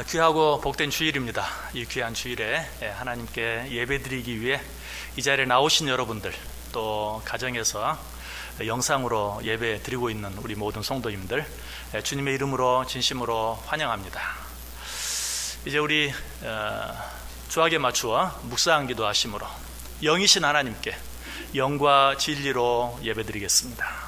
귀하고 복된 주일입니다. 이 귀한 주일에 하나님께 예배드리기 위해 이 자리에 나오신 여러분들, 또 가정에서 영상으로 예배 드리고 있는 우리 모든 성도님들, 주님의 이름으로 진심으로 환영합니다. 이제 우리 주학에 맞추어 묵상 기도하심으로 영이신 하나님께 영과 진리로 예배드리겠습니다.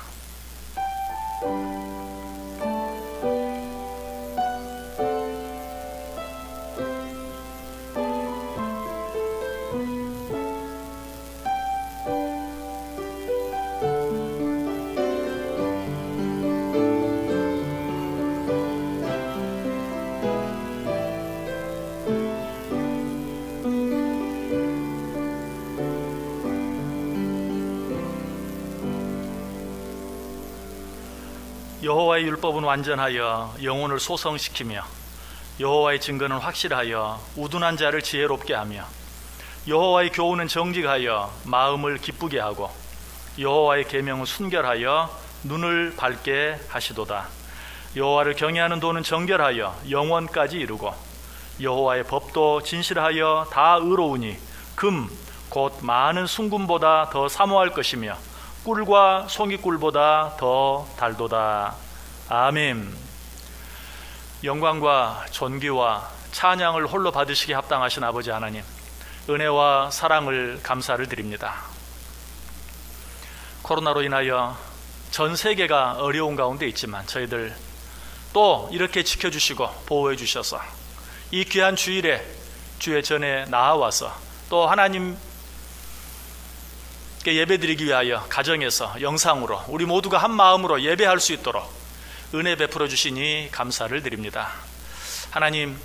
여호와의 율법은 완전하여 영혼을 소성시키며 여호와의 증거는 확실하여 우둔한 자를 지혜롭게 하며 여호와의 교훈은 정직하여 마음을 기쁘게 하고 여호와의 계명은 순결하여 눈을 밝게 하시도다. 여호와를 경외하는 도는 정결하여 영원까지 이루고 여호와의 법도 진실하여 다 의로우니 금 곧 많은 순금보다 더 사모할 것이며 꿀과 송이꿀보다 더 달도다. 아멘. 영광과 존귀와 찬양을 홀로 받으시기에 합당하신 아버지 하나님, 은혜와 사랑을 감사를 드립니다. 코로나로 인하여 전 세계가 어려운 가운데 있지만 저희들 또 이렇게 지켜주시고 보호해 주셔서 이 귀한 주일에 주의 전에 나아와서 또 하나님 예배드리기 위하여 가정에서 영상으로 우리 모두가 한 마음으로 예배할 수 있도록 은혜 베풀어 주시니 감사를 드립니다. 하나님,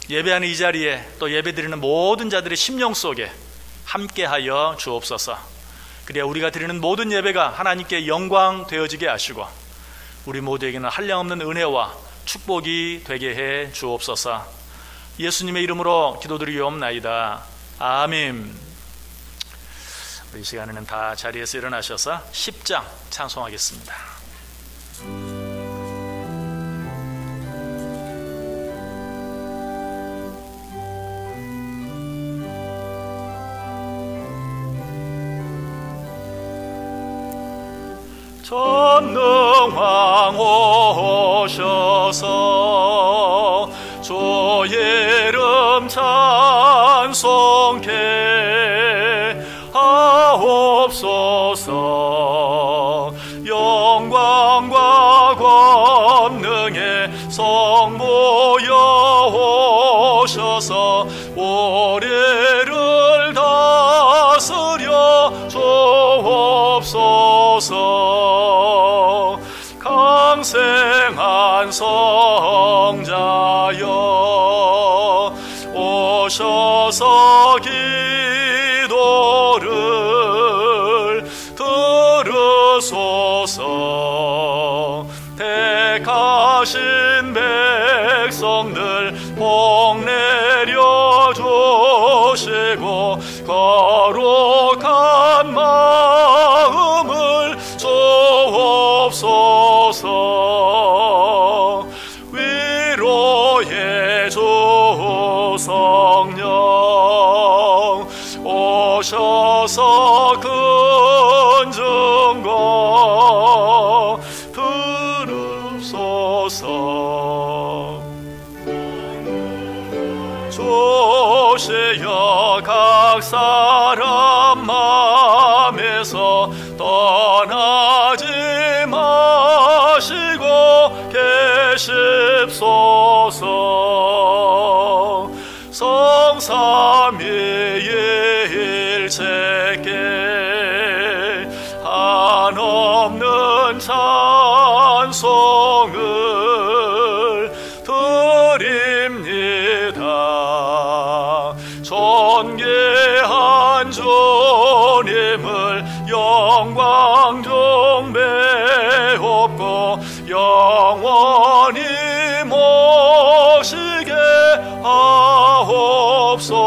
예배하는 이 자리에 또 예배드리는 모든 자들의 심령 속에 함께하여 주옵소서. 그래야 우리가 드리는 모든 예배가 하나님께 영광 되어지게 하시고 우리 모두에게는 한량없는 은혜와 축복이 되게 해 주옵소서. 예수님의 이름으로 기도드리옵나이다. 아멘. 이 시간에는 다 자리에서 일어나셔서 10장 찬송하겠습니다. 전능왕 오셔서 주의 이름 찬송케 하옵소서. 영광과 권능의 성 모여 오셔서 우리를 다스려 주옵소서. 강생한 성자여 오셔서 기도를 들으소서. 택하신 백성들 복 내려 주시고 거룩한 마음을 주옵소서. 위로의 주 성령 오셔서 큰 증거 들으소서. 주시여 각 사람 맘에서 떠나지 마시고 계십소서. 성삼위일체께 한없는 찬송을 드립니다. 존귀한 주님을 영광 중배옵고 영원히 모시게 하옵소서.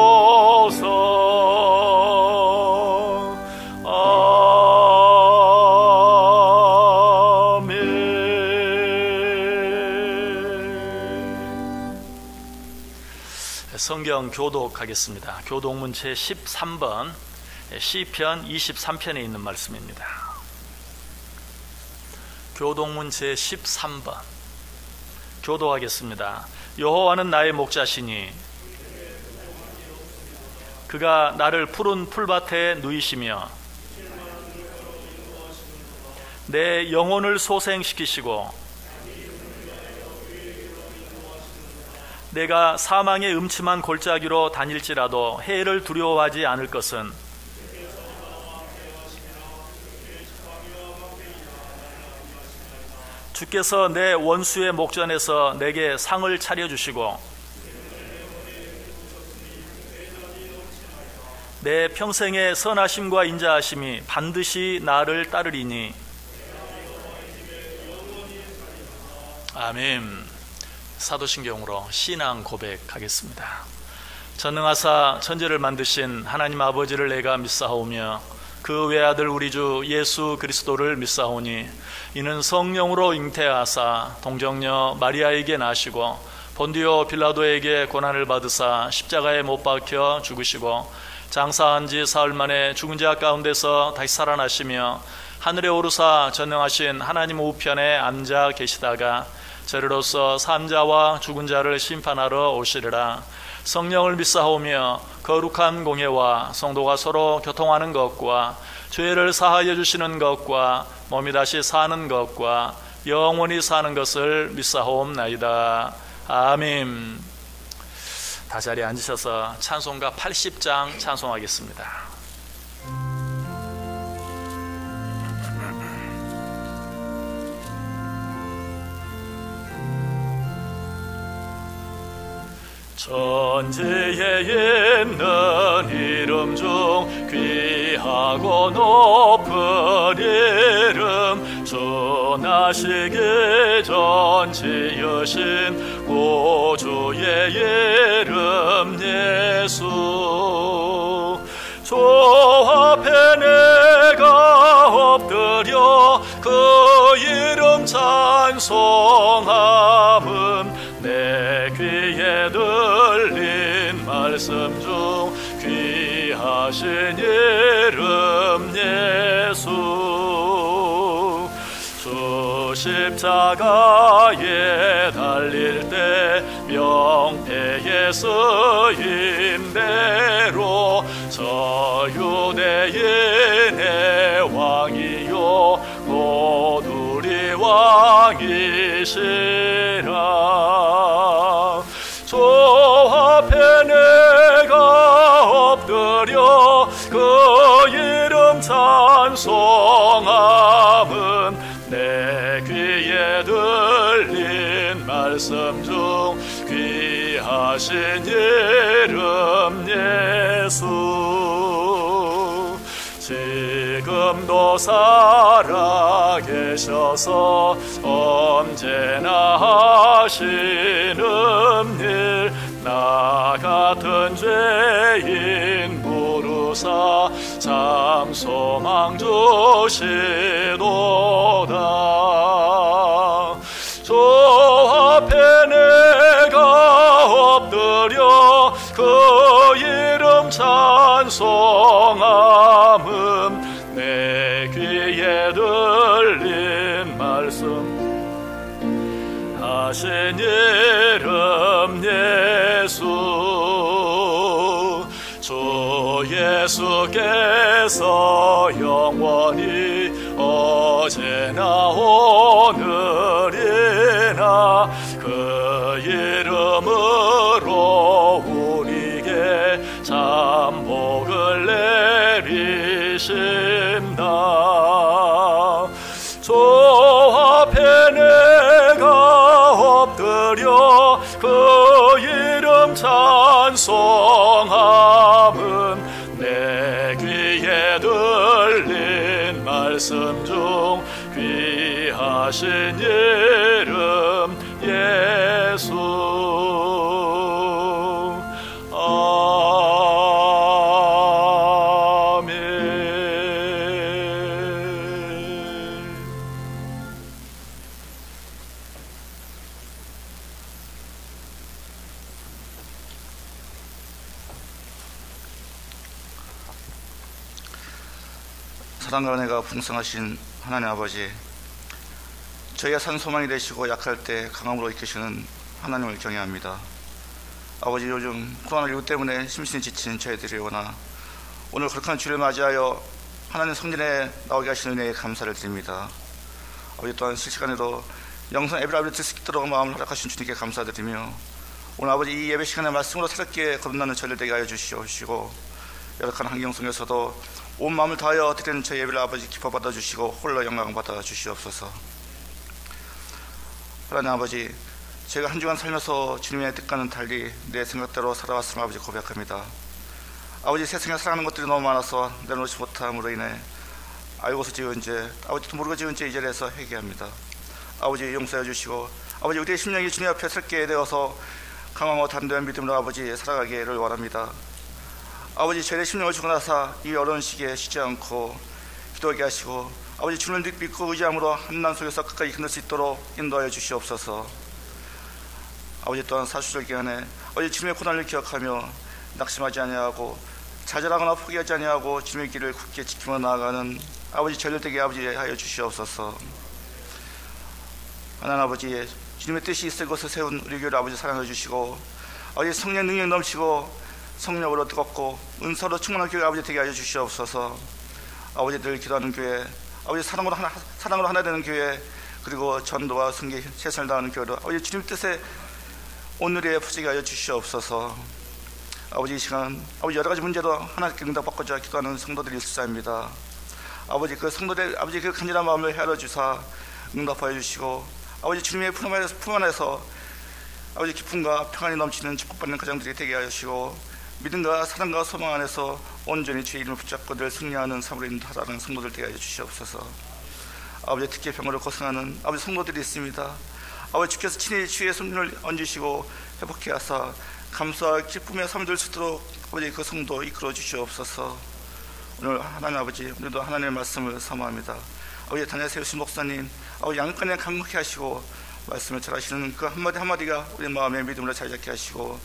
아멘. 성경 교독하겠습니다. 교독문 제13번 시편 23편에 있는 말씀입니다. 교독문 제13번 교독하겠습니다. 여호와는 나의 목자시니 그가 나를 푸른 풀밭에 누이시며 내 영혼을 소생시키시고 내가 사망의 음침한 골짜기로 다닐지라도 해를 두려워하지 않을 것은 주께서 내 원수의 목전에서 내게 상을 차려주시고 내 평생의 선하심과 인자하심이 반드시 나를 따르리니. 아멘. 사도신경으로 신앙 고백하겠습니다. 전능하사 천지를 만드신 하나님 아버지를 내가 믿사오며 그 외아들 우리 주 예수 그리스도를 믿사오니 이는 성령으로 잉태하사 동정녀 마리아에게 나시고 본디오 빌라도에게 고난을 받으사 십자가에 못 박혀 죽으시고 장사한 지 사흘 만에 죽은 자 가운데서 다시 살아나시며 하늘에 오르사 전능하신 하나님 우편에 앉아 계시다가 저리로서 산자와 죽은 자를 심판하러 오시리라. 성령을 믿사오며 거룩한 공예와 성도가 서로 교통하는 것과 죄를 사하여 주시는 것과 몸이 다시 사는 것과 영원히 사는 것을 믿사옵나이다. 아멘. 다 자리에 앉으셔서 찬송가 80장 찬송하겠습니다. 천지에 있는 이름 중 귀하고 높은 이름 주 나시기 전 지으신 구주의 이름 예수. 주 앞에 내가 엎드려 그 이름 찬송함은 내 귀에 들린 말씀 중 귀하신 이름 예수. 주 십자가에 달릴 때 명패에 쓰인 대로 저 유대인의 왕이요 곧 우리 왕이시라. 주 앞에 내가 엎드려 그 이름 찬송함은 내 귀에 들린 말씀 중 귀하신 이름 예수. 지금도 살아계셔서 언제나 하시는 일 나 같은 죄인 부르사 참 소망 주시도다. 주 앞에 내가 엎드려 그 이름 찬송함은 내 귀에 들린 말씀 하신 이름 예수. 주 예수께서 영원히 어제나 오늘이나 그 이름으로 우리에게 참 복을 내리신다. 주 앞에 내가 엎드려 그 이름 찬송함은 내 귀에 들린 말씀 중 귀하신 이름 예수. 아멘. 사랑과 은혜가 풍성하신 하나님 아버지, 저희가 산 소망이 되시고 약할 때 강함으로 이끄시는 하나님을 경외합니다. 아버지, 요즘 코로나19 때문에 심신이 지친 저희들이 오나 오늘 거룩한 주를 맞이하여 하나님 성전에 나오게 하시는 은혜에 감사를 드립니다. 아버지, 또한 실시간에도 영상 예배를 드릴 수 있도록 마음을 허락하신 주님께 감사드리며, 오늘 아버지 이 예배 시간에 말씀으로 새롭게 거듭나는 저희들 되게 하여 주시옵시고, 열악한 환경 속에서도 온 마음을 다하여 드리는 저희 예배를 아버지 기뻐 받아주시고 홀로 영광 받아 주시옵소서. 하나님 아버지, 제가 한 주간 살면서 주님의 뜻과는 달리 내 생각대로 살아왔음을 아버지 고백합니다. 아버지, 세상에 사랑하는 것들이 너무 많아서 내놓지 못함으로 인해 알고서 지은 죄, 아버지도 모르고 지은 죄 이 자리에서 회개합니다. 아버지, 용서해 주시고 아버지, 우리의 심령이 주님 앞에 설게 되어서 강함과 담대한 믿음으로 아버지 살아가기를 원합니다. 아버지, 저희의 심령을 주고 나서 이 어려운 시기에 쉬지 않고 기도하게 하시고 아버지, 주님을 믿고 의지함으로 한난 속에서 끝까지 힘낼 수 있도록 인도하여 주시옵소서. 아버지, 또한 사수절 기간에 아버지 주님의 고난을 기억하며 낙심하지 아니하고 좌절하거나 포기하지 아니하고 주님의 길을 굳게 지키며 나아가는 아버지 저희들 되게 아버지 하여 주시옵소서. 하나님 아버지, 주님의 뜻이 있을 곳에 세운 우리 교회를 아버지 사랑해 주시고 아버지 성령 능력 넘치고 성령으로 뜨겁고 은사로 충만한 교회 아버지 되게 하여 주시옵소서. 아버지, 늘 기도하는 교회, 아버지 사랑으로 하나 되는 교회, 그리고 전도와 승계 최선을 다하는 교회로 아버지 주님 뜻에 오늘에 부지게 하여 주시옵소서. 아버지, 이 시간 아버지 여러 가지 문제로 하나님께 응답받고자 기도하는 성도들이 있사옵니다. 아버지, 그 성도들 아버지 그 간절한 마음을 헤아려 주사 응답하여 주시고 아버지 주님의 품 안에서 아버지 기쁨과 평안이 넘치는 축복받는 가정들이 되게 하시고 믿음과 사랑과 소망 안에서 온전히 주의 이름을 붙잡고 늘 승리하는 삶으로 인도하는 성도들 되게 하여 주시옵소서. 아버지, 특히 병으로 고생하는 아버지 성도들이 있습니다. 아버지, 주께서 친히 주의 손을 얹으시고 회복해 하사 감사와 기쁨의 삶을 될 수 있도록 아버지 그 성도 이끌어 주시옵소서. 오늘 하나님 아버지, 오늘도 하나님의 말씀을 사모합니다. 아버지, 단에 세우신 목사님 아버지 양육관에 강력히 하시고 말씀을 잘하시는 그 한마디 한마디가 우리 마음의 믿음으로 잘 잡게 하시고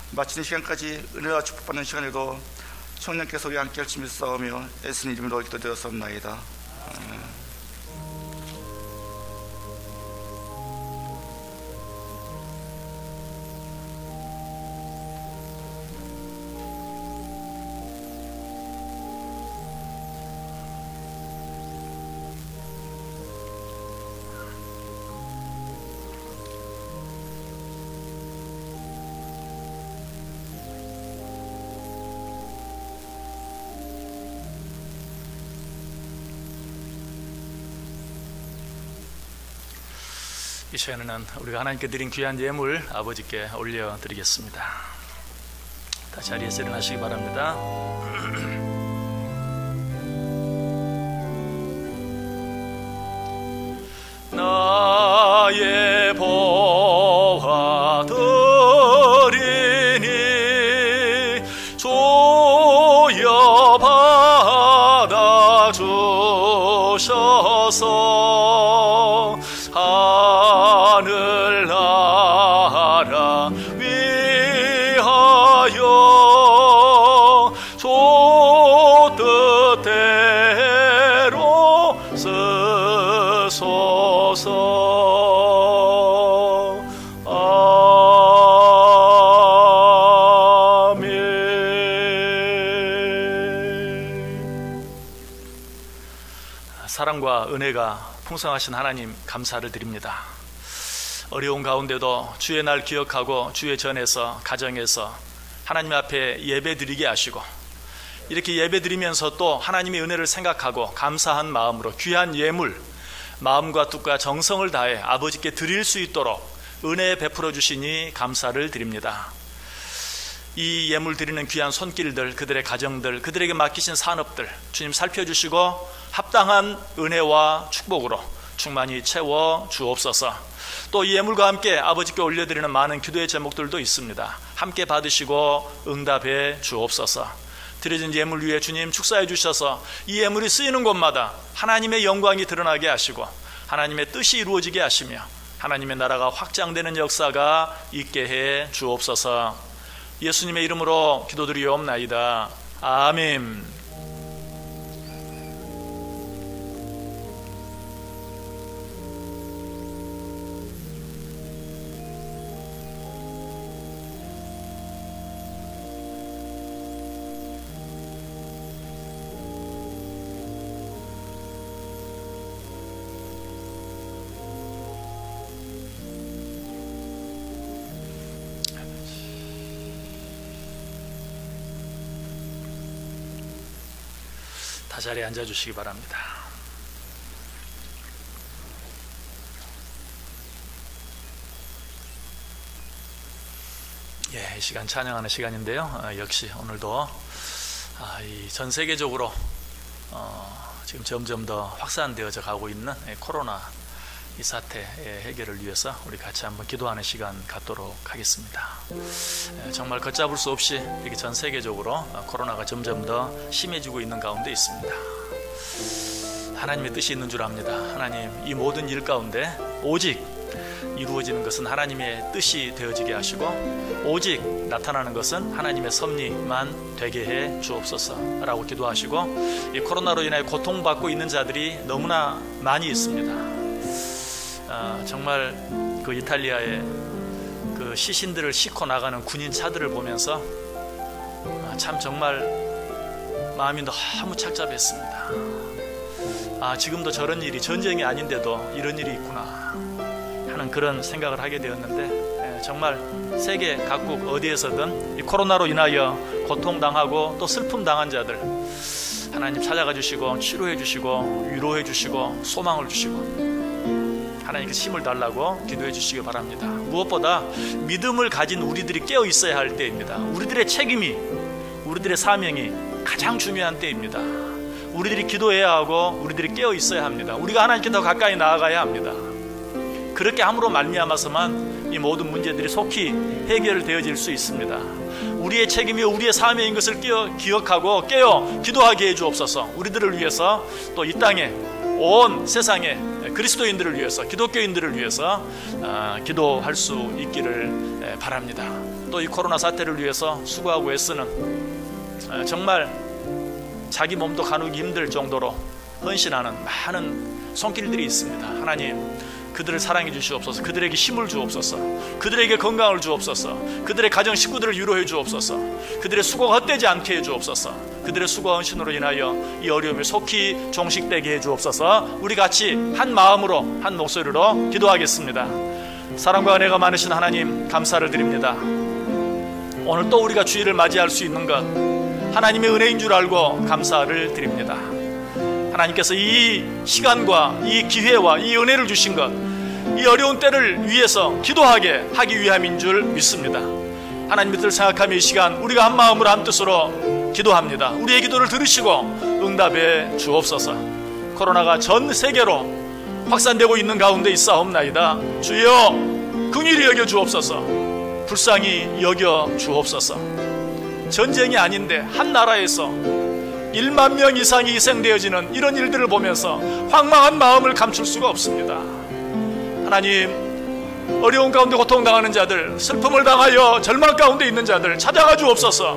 마치는 시간까지 은혜와 축복받는 시간에도 청년께서 우리 함께 열심히 싸우며 애쓰는 이름으로 기도드렸사옵나이다. 이 시간에는 우리가 하나님께 드린 귀한 예물 아버지께 올려드리겠습니다. 다 자리에서 일어나시기 바랍니다. 나의 보화 드리니 조여 받아 주셔서 하늘나라 위하여 주 뜻대로 쓰소서. 아멘. 사랑과 은혜가 풍성하신 하나님 감사를 드립니다. 어려운 가운데도 주의 날 기억하고 주의 전에서 가정에서 하나님 앞에 예배드리게 하시고 이렇게 예배드리면서 또 하나님의 은혜를 생각하고 감사한 마음으로 귀한 예물 마음과 뜻과 정성을 다해 아버지께 드릴 수 있도록 은혜 베풀어 주시니 감사를 드립니다. 이 예물 드리는 귀한 손길들, 그들의 가정들, 그들에게 맡기신 산업들 주님 살펴주시고 합당한 은혜와 축복으로 충만히 채워 주옵소서. 또 이 예물과 함께 아버지께 올려드리는 많은 기도의 제목들도 있습니다. 함께 받으시고 응답해 주옵소서. 드려진 예물 위에 주님 축사해 주셔서 이 예물이 쓰이는 곳마다 하나님의 영광이 드러나게 하시고 하나님의 뜻이 이루어지게 하시며 하나님의 나라가 확장되는 역사가 있게 해 주옵소서. 예수님의 이름으로 기도드리옵나이다. 아멘. 다 자리에 앉아주시기 바랍니다. 이 시간 찬양하는 시간인데요. 역시 오늘도 이 전 세계적으로 지금 점점 더 확산되어져 가고 있는 코로나 이 사태의 해결을 위해서 우리 같이 한번 기도하는 시간 갖도록 하겠습니다. 정말 걷잡을 수 없이 이렇게 전 세계적으로 코로나가 점점 더 심해지고 있는 가운데 있습니다. 하나님의 뜻이 있는 줄 압니다. 하나님, 이 모든 일 가운데 오직 이루어지는 것은 하나님의 뜻이 되어지게 하시고 오직 나타나는 것은 하나님의 섭리만 되게 해 주옵소서라고 기도하시고, 이 코로나로 인하여 고통받고 있는 자들이 너무나 많이 있습니다. 정말 그 이탈리아의 그 시신들을 싣고 나가는 군인 차들을 보면서 참 정말 마음이 너무 착잡했습니다. 지금도 저런 일이, 전쟁이 아닌데도 이런 일이 있구나 하는 그런 생각을 하게 되었는데, 정말 세계 각국 어디에서든 이 코로나로 인하여 고통당하고 또 슬픔당한 자들 하나님 찾아가 주시고 치료해 주시고 위로해 주시고 소망을 주시고 하나님께 힘을 달라고 기도해 주시기 바랍니다. 무엇보다 믿음을 가진 우리들이 깨어 있어야 할 때입니다. 우리들의 책임이, 우리들의 사명이 가장 중요한 때입니다. 우리들이 기도해야 하고 우리들이 깨어 있어야 합니다. 우리가 하나님께 더 가까이 나아가야 합니다. 그렇게 함으로 말미암아서만 이 모든 문제들이 속히 해결되어질 수 있습니다. 우리의 책임이 우리의 사명인 것을 기억하고 깨어 기도하게 해주옵소서. 우리들을 위해서 또 이 땅에 온 세상에 그리스도인들을 위해서, 기독교인들을 위해서 기도할 수 있기를 바랍니다. 또 이 코로나 사태를 위해서 수고하고 애쓰는 정말 자기 몸도 가누기 힘들 정도로 헌신하는 많은 손길들이 있습니다. 하나님, 그들을 사랑해 주시옵소서. 그들에게 힘을 주옵소서. 그들에게 건강을 주옵소서. 그들의 가정 식구들을 위로해 주옵소서. 그들의 수고가 헛되지 않게 해 주옵소서. 그들의 수고와 헌신으로 인하여 이 어려움이 속히 종식되게 해 주옵소서. 우리 같이 한 마음으로 한 목소리로 기도하겠습니다. 사랑과 은혜가 많으신 하나님, 감사를 드립니다. 오늘 또 우리가 주일을 맞이할 수 있는 것 하나님의 은혜인 줄 알고 감사를 드립니다. 하나님께서 이 시간과 이 기회와 이 은혜를 주신 것, 이 어려운 때를 위해서 기도하게 하기 위함인 줄 믿습니다. 하나님의 뜻을 생각하며 이 시간 우리가 한 마음으로 한 뜻으로 기도합니다. 우리의 기도를 들으시고 응답해 주옵소서. 코로나가 전 세계로 확산되고 있는 가운데 있사옵나이다. 주여 긍휼히 여겨 주옵소서. 불쌍히 여겨 주옵소서. 전쟁이 아닌데 한 나라에서 1만 명 이상이 희생되어지는 이런 일들을 보면서 황망한 마음을 감출 수가 없습니다. 하나님, 어려운 가운데 고통당하는 자들, 슬픔을 당하여 절망 가운데 있는 자들 찾아가 주옵소서.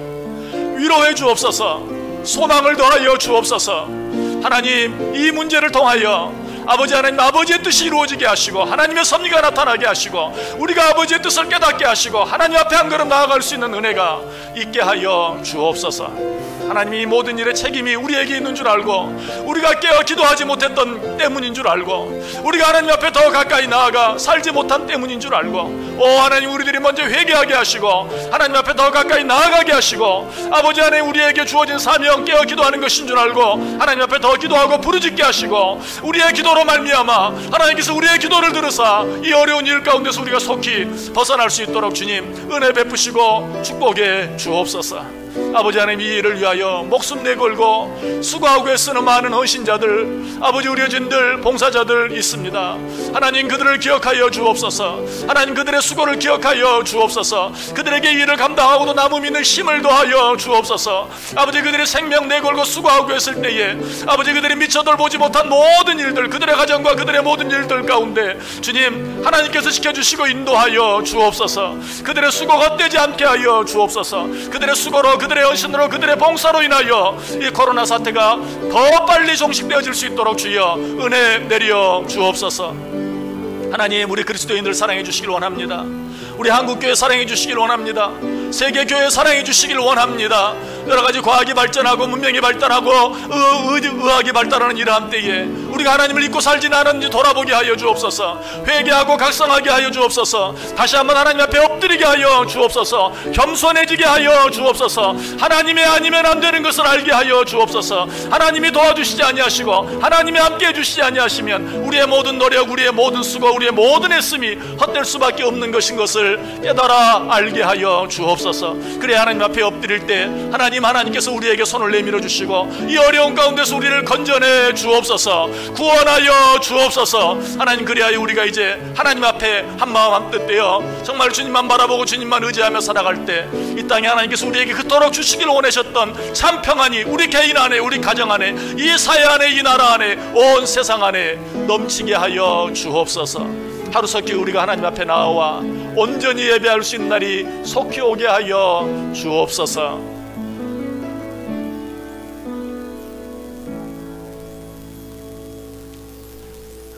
위로해 주옵소서. 소망을 더하여 주옵소서. 하나님, 이 문제를 통하여 아버지 하나님, 아버지의 뜻이 이루어지게 하시고 하나님의 섭리가 나타나게 하시고 우리가 아버지의 뜻을 깨닫게 하시고 하나님 앞에 한 걸음 나아갈 수 있는 은혜가 있게 하여 주옵소서. 하나님, 이 모든 일의 책임이 우리에게 있는 줄 알고 우리가 깨어 기도하지 못했던 때문인 줄 알고 우리가 하나님 앞에 더 가까이 나아가 살지 못한 때문인 줄 알고, 오 하나님, 우리들이 먼저 회개하게 하시고 하나님 앞에 더 가까이 나아가게 하시고 아버지 하나님, 우리에게 주어진 사명 깨어 기도하는 것인 줄 알고 하나님 앞에 더 기도하고 부르짖게 하시고 우리의 기도로 말미암아 하나님께서 우리의 기도를 들으사 이 어려운 일 가운데서 우리가 속히 벗어날 수 있도록 주님 은혜 베푸시고 축복해 주옵소서. 아버지 하나님, 이 일을 위하여 목숨 내걸고 수고하고 애쓰는 많은 헌신자들, 아버지 의료진들, 봉사자들 있습니다. 하나님, 그들을 기억하여 주옵소서. 하나님, 그들의 수고를 기억하여 주옵소서. 그들에게 이 일을 감당하고도 남음 있는 힘을 더하여 주옵소서. 아버지, 그들의 생명 내걸고 수고하고 했을 때에 아버지, 그들이 미처 돌보지 못한 모든 일들, 그들의 가정과 그들의 모든 일들 가운데 주님 하나님께서 지켜주시고 인도하여 주옵소서. 그들의 수고가 헛되지 않게 하여 주옵소서. 그들의 수고로, 그들의 헌신으로, 그들의 봉사로 인하여 이 코로나 사태가 더 빨리 종식되어질 수 있도록 주여 은혜 내려 주옵소서. 하나님, 우리 그리스도인들 사랑해 주시길 원합니다. 우리 한국교회 사랑해 주시길 원합니다. 세계교회 사랑해 주시길 원합니다. 여러가지 과학이 발전하고 문명이 발달하고 의학이 발달하는 이러한 때에 우리가 하나님을 잊고 살지는 않았는지 돌아보게 하여 주옵소서. 회개하고 각성하게 하여 주옵소서. 다시 한번 하나님 앞에 엎드리게 하여 주옵소서. 겸손해지게 하여 주옵소서. 하나님의 아니면 안 되는 것을 알게 하여 주옵소서. 하나님이 도와주시지 아니하시고 하나님이 함께해 주시지 아니하시면 우리의 모든 노력, 우리의 모든 수고, 우리의 모든 애씀이 헛될 수밖에 없는 것인 것을 깨달아 알게 하여 주옵소서. 그래 하나님 앞에 엎드릴 때 하나님께서 우리에게 손을 내밀어 주시고 이 어려운 가운데서 우리를 건져내 주옵소서. 구원하여 주옵소서. 하나님, 그리하여 우리가 이제 하나님 앞에 한마음 한뜻 되어 정말 주님만 바라보고 주님만 의지하며 살아갈 때 이 땅에 하나님께서 우리에게 그토록 주시길 원하셨던 참 평안이 우리 개인 안에, 우리 가정 안에, 이 사회 안에, 이 나라 안에, 온 세상 안에 넘치게 하여 주옵소서. 하루속히 우리가 하나님 앞에 나와 온전히 예배할 수 있는 날이 속히 오게 하여 주옵소서.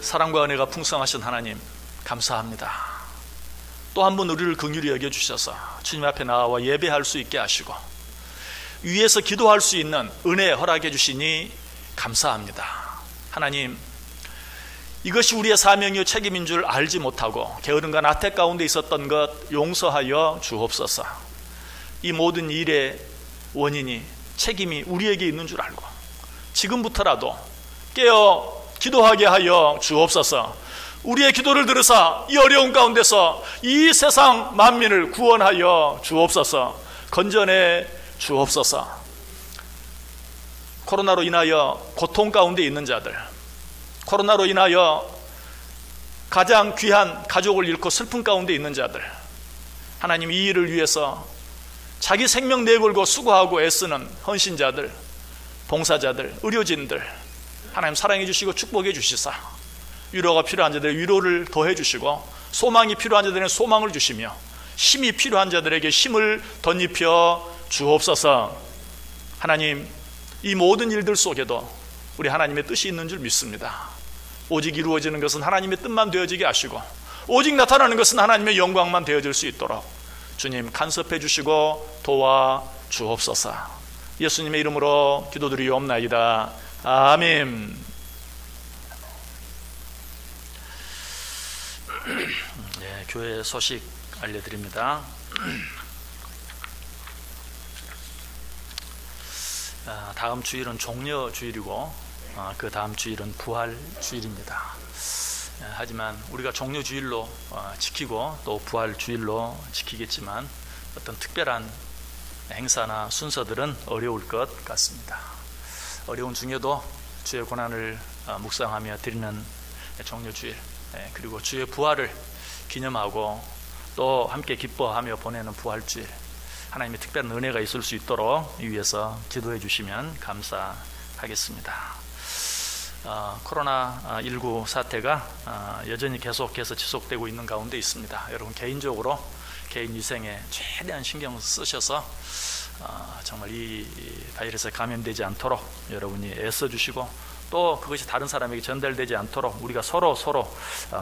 사랑과 은혜가 풍성하신 하나님, 감사합니다. 또 한 번 우리를 긍휼히 여겨주셔서 주님 앞에 나와 예배할 수 있게 하시고 위에서 기도할 수 있는 은혜 허락해 주시니 감사합니다. 하나님, 이것이 우리의 사명이요 책임인 줄 알지 못하고 게으름과 나태 가운데 있었던 것 용서하여 주옵소서. 이 모든 일의 원인이, 책임이 우리에게 있는 줄 알고 지금부터라도 깨어 기도하게 하여 주옵소서. 우리의 기도를 들으사 이 어려운 가운데서 이 세상 만민을 구원하여 주옵소서. 건져내 주옵소서. 코로나로 인하여 고통 가운데 있는 자들, 코로나로 인하여 가장 귀한 가족을 잃고 슬픔 가운데 있는 자들, 하나님, 이 일을 위해서 자기 생명 내걸고 수고하고 애쓰는 헌신자들, 봉사자들, 의료진들, 하나님 사랑해 주시고 축복해 주시사 위로가 필요한 자들의 위로를 더해 주시고 소망이 필요한 자들에게 소망을 주시며 힘이 필요한 자들에게 힘을 덧입혀 주옵소서. 하나님, 이 모든 일들 속에도 우리 하나님의 뜻이 있는 줄 믿습니다. 오직 이루어지는 것은 하나님의 뜻만 되어지게 하시고 오직 나타나는 것은 하나님의 영광만 되어질 수 있도록 주님 간섭해 주시고 도와 주옵소서. 예수님의 이름으로 기도드리옵나이다. 아멘. 네, 교회 소식 알려드립니다. 다음 주일은 종려 주일이고 그 다음 주일은 부활 주일입니다. 하지만 우리가 종려 주일로 지키고 또 부활 주일로 지키겠지만 어떤 특별한 행사나 순서들은 어려울 것 같습니다. 어려운 중에도 주의 고난을 묵상하며 드리는 종려 주일, 그리고 주의 부활을 기념하고 또 함께 기뻐하며 보내는 부활주일, 하나님의 특별한 은혜가 있을 수 있도록 위해서 기도해 주시면 감사하겠습니다. 코로나19 사태가 여전히 계속해서 지속되고 있는 가운데 있습니다. 여러분 개인적으로 개인 위생에 최대한 신경 쓰셔서 정말 이 바이러스에 감염되지 않도록 여러분이 애써주시고 또 그것이 다른 사람에게 전달되지 않도록 우리가 서로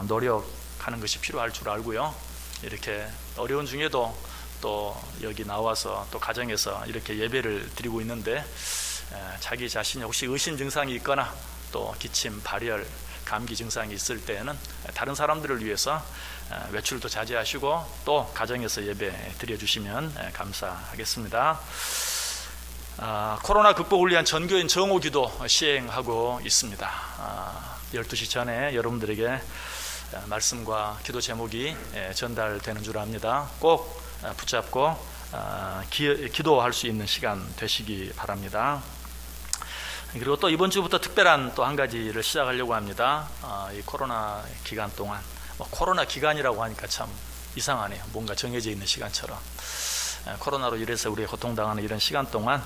노력하는 것이 필요할 줄 알고요. 이렇게 어려운 중에도 또 여기 나와서 또 가정에서 이렇게 예배를 드리고 있는데 자기 자신이 혹시 의심 증상이 있거나 또 기침, 발열, 감기 증상이 있을 때에는 다른 사람들을 위해서 외출도 자제하시고 또 가정에서 예배 드려주시면 감사하겠습니다. 코로나 극복을 위한 전교인 정오기도 시행하고 있습니다. 12시 전에 여러분들에게 말씀과 기도 제목이 전달되는 줄 압니다. 꼭 붙잡고 기도할 수 있는 시간 되시기 바랍니다. 그리고 또 이번 주부터 특별한 또 한 가지를 시작하려고 합니다. 이 코로나 기간 동안, 코로나 기간이라고 하니까 참 이상하네요. 뭔가 정해져 있는 시간처럼. 코로나로 인해서 우리가 고통당하는 이런 시간 동안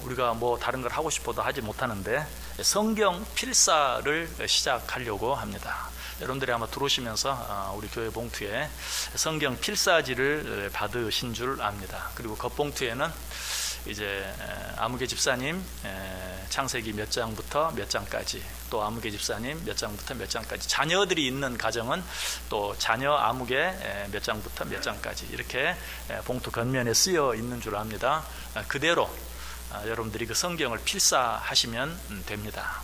우리가 뭐 다른 걸 하고 싶어도 하지 못하는데 성경 필사를 시작하려고 합니다. 여러분들이 아마 들어오시면서 우리 교회 봉투에 성경 필사지를 받으신 줄 압니다. 그리고 겉봉투에는 이제 아무개 집사님 창세기 몇 장부터 몇 장까지, 또 아무개 집사님 몇 장부터 몇 장까지, 자녀들이 있는 가정은 또 자녀 아무개 몇 장부터 몇 장까지 이렇게 봉투 겉면에 쓰여 있는 줄 압니다. 그대로 여러분들이 그 성경을 필사하시면 됩니다.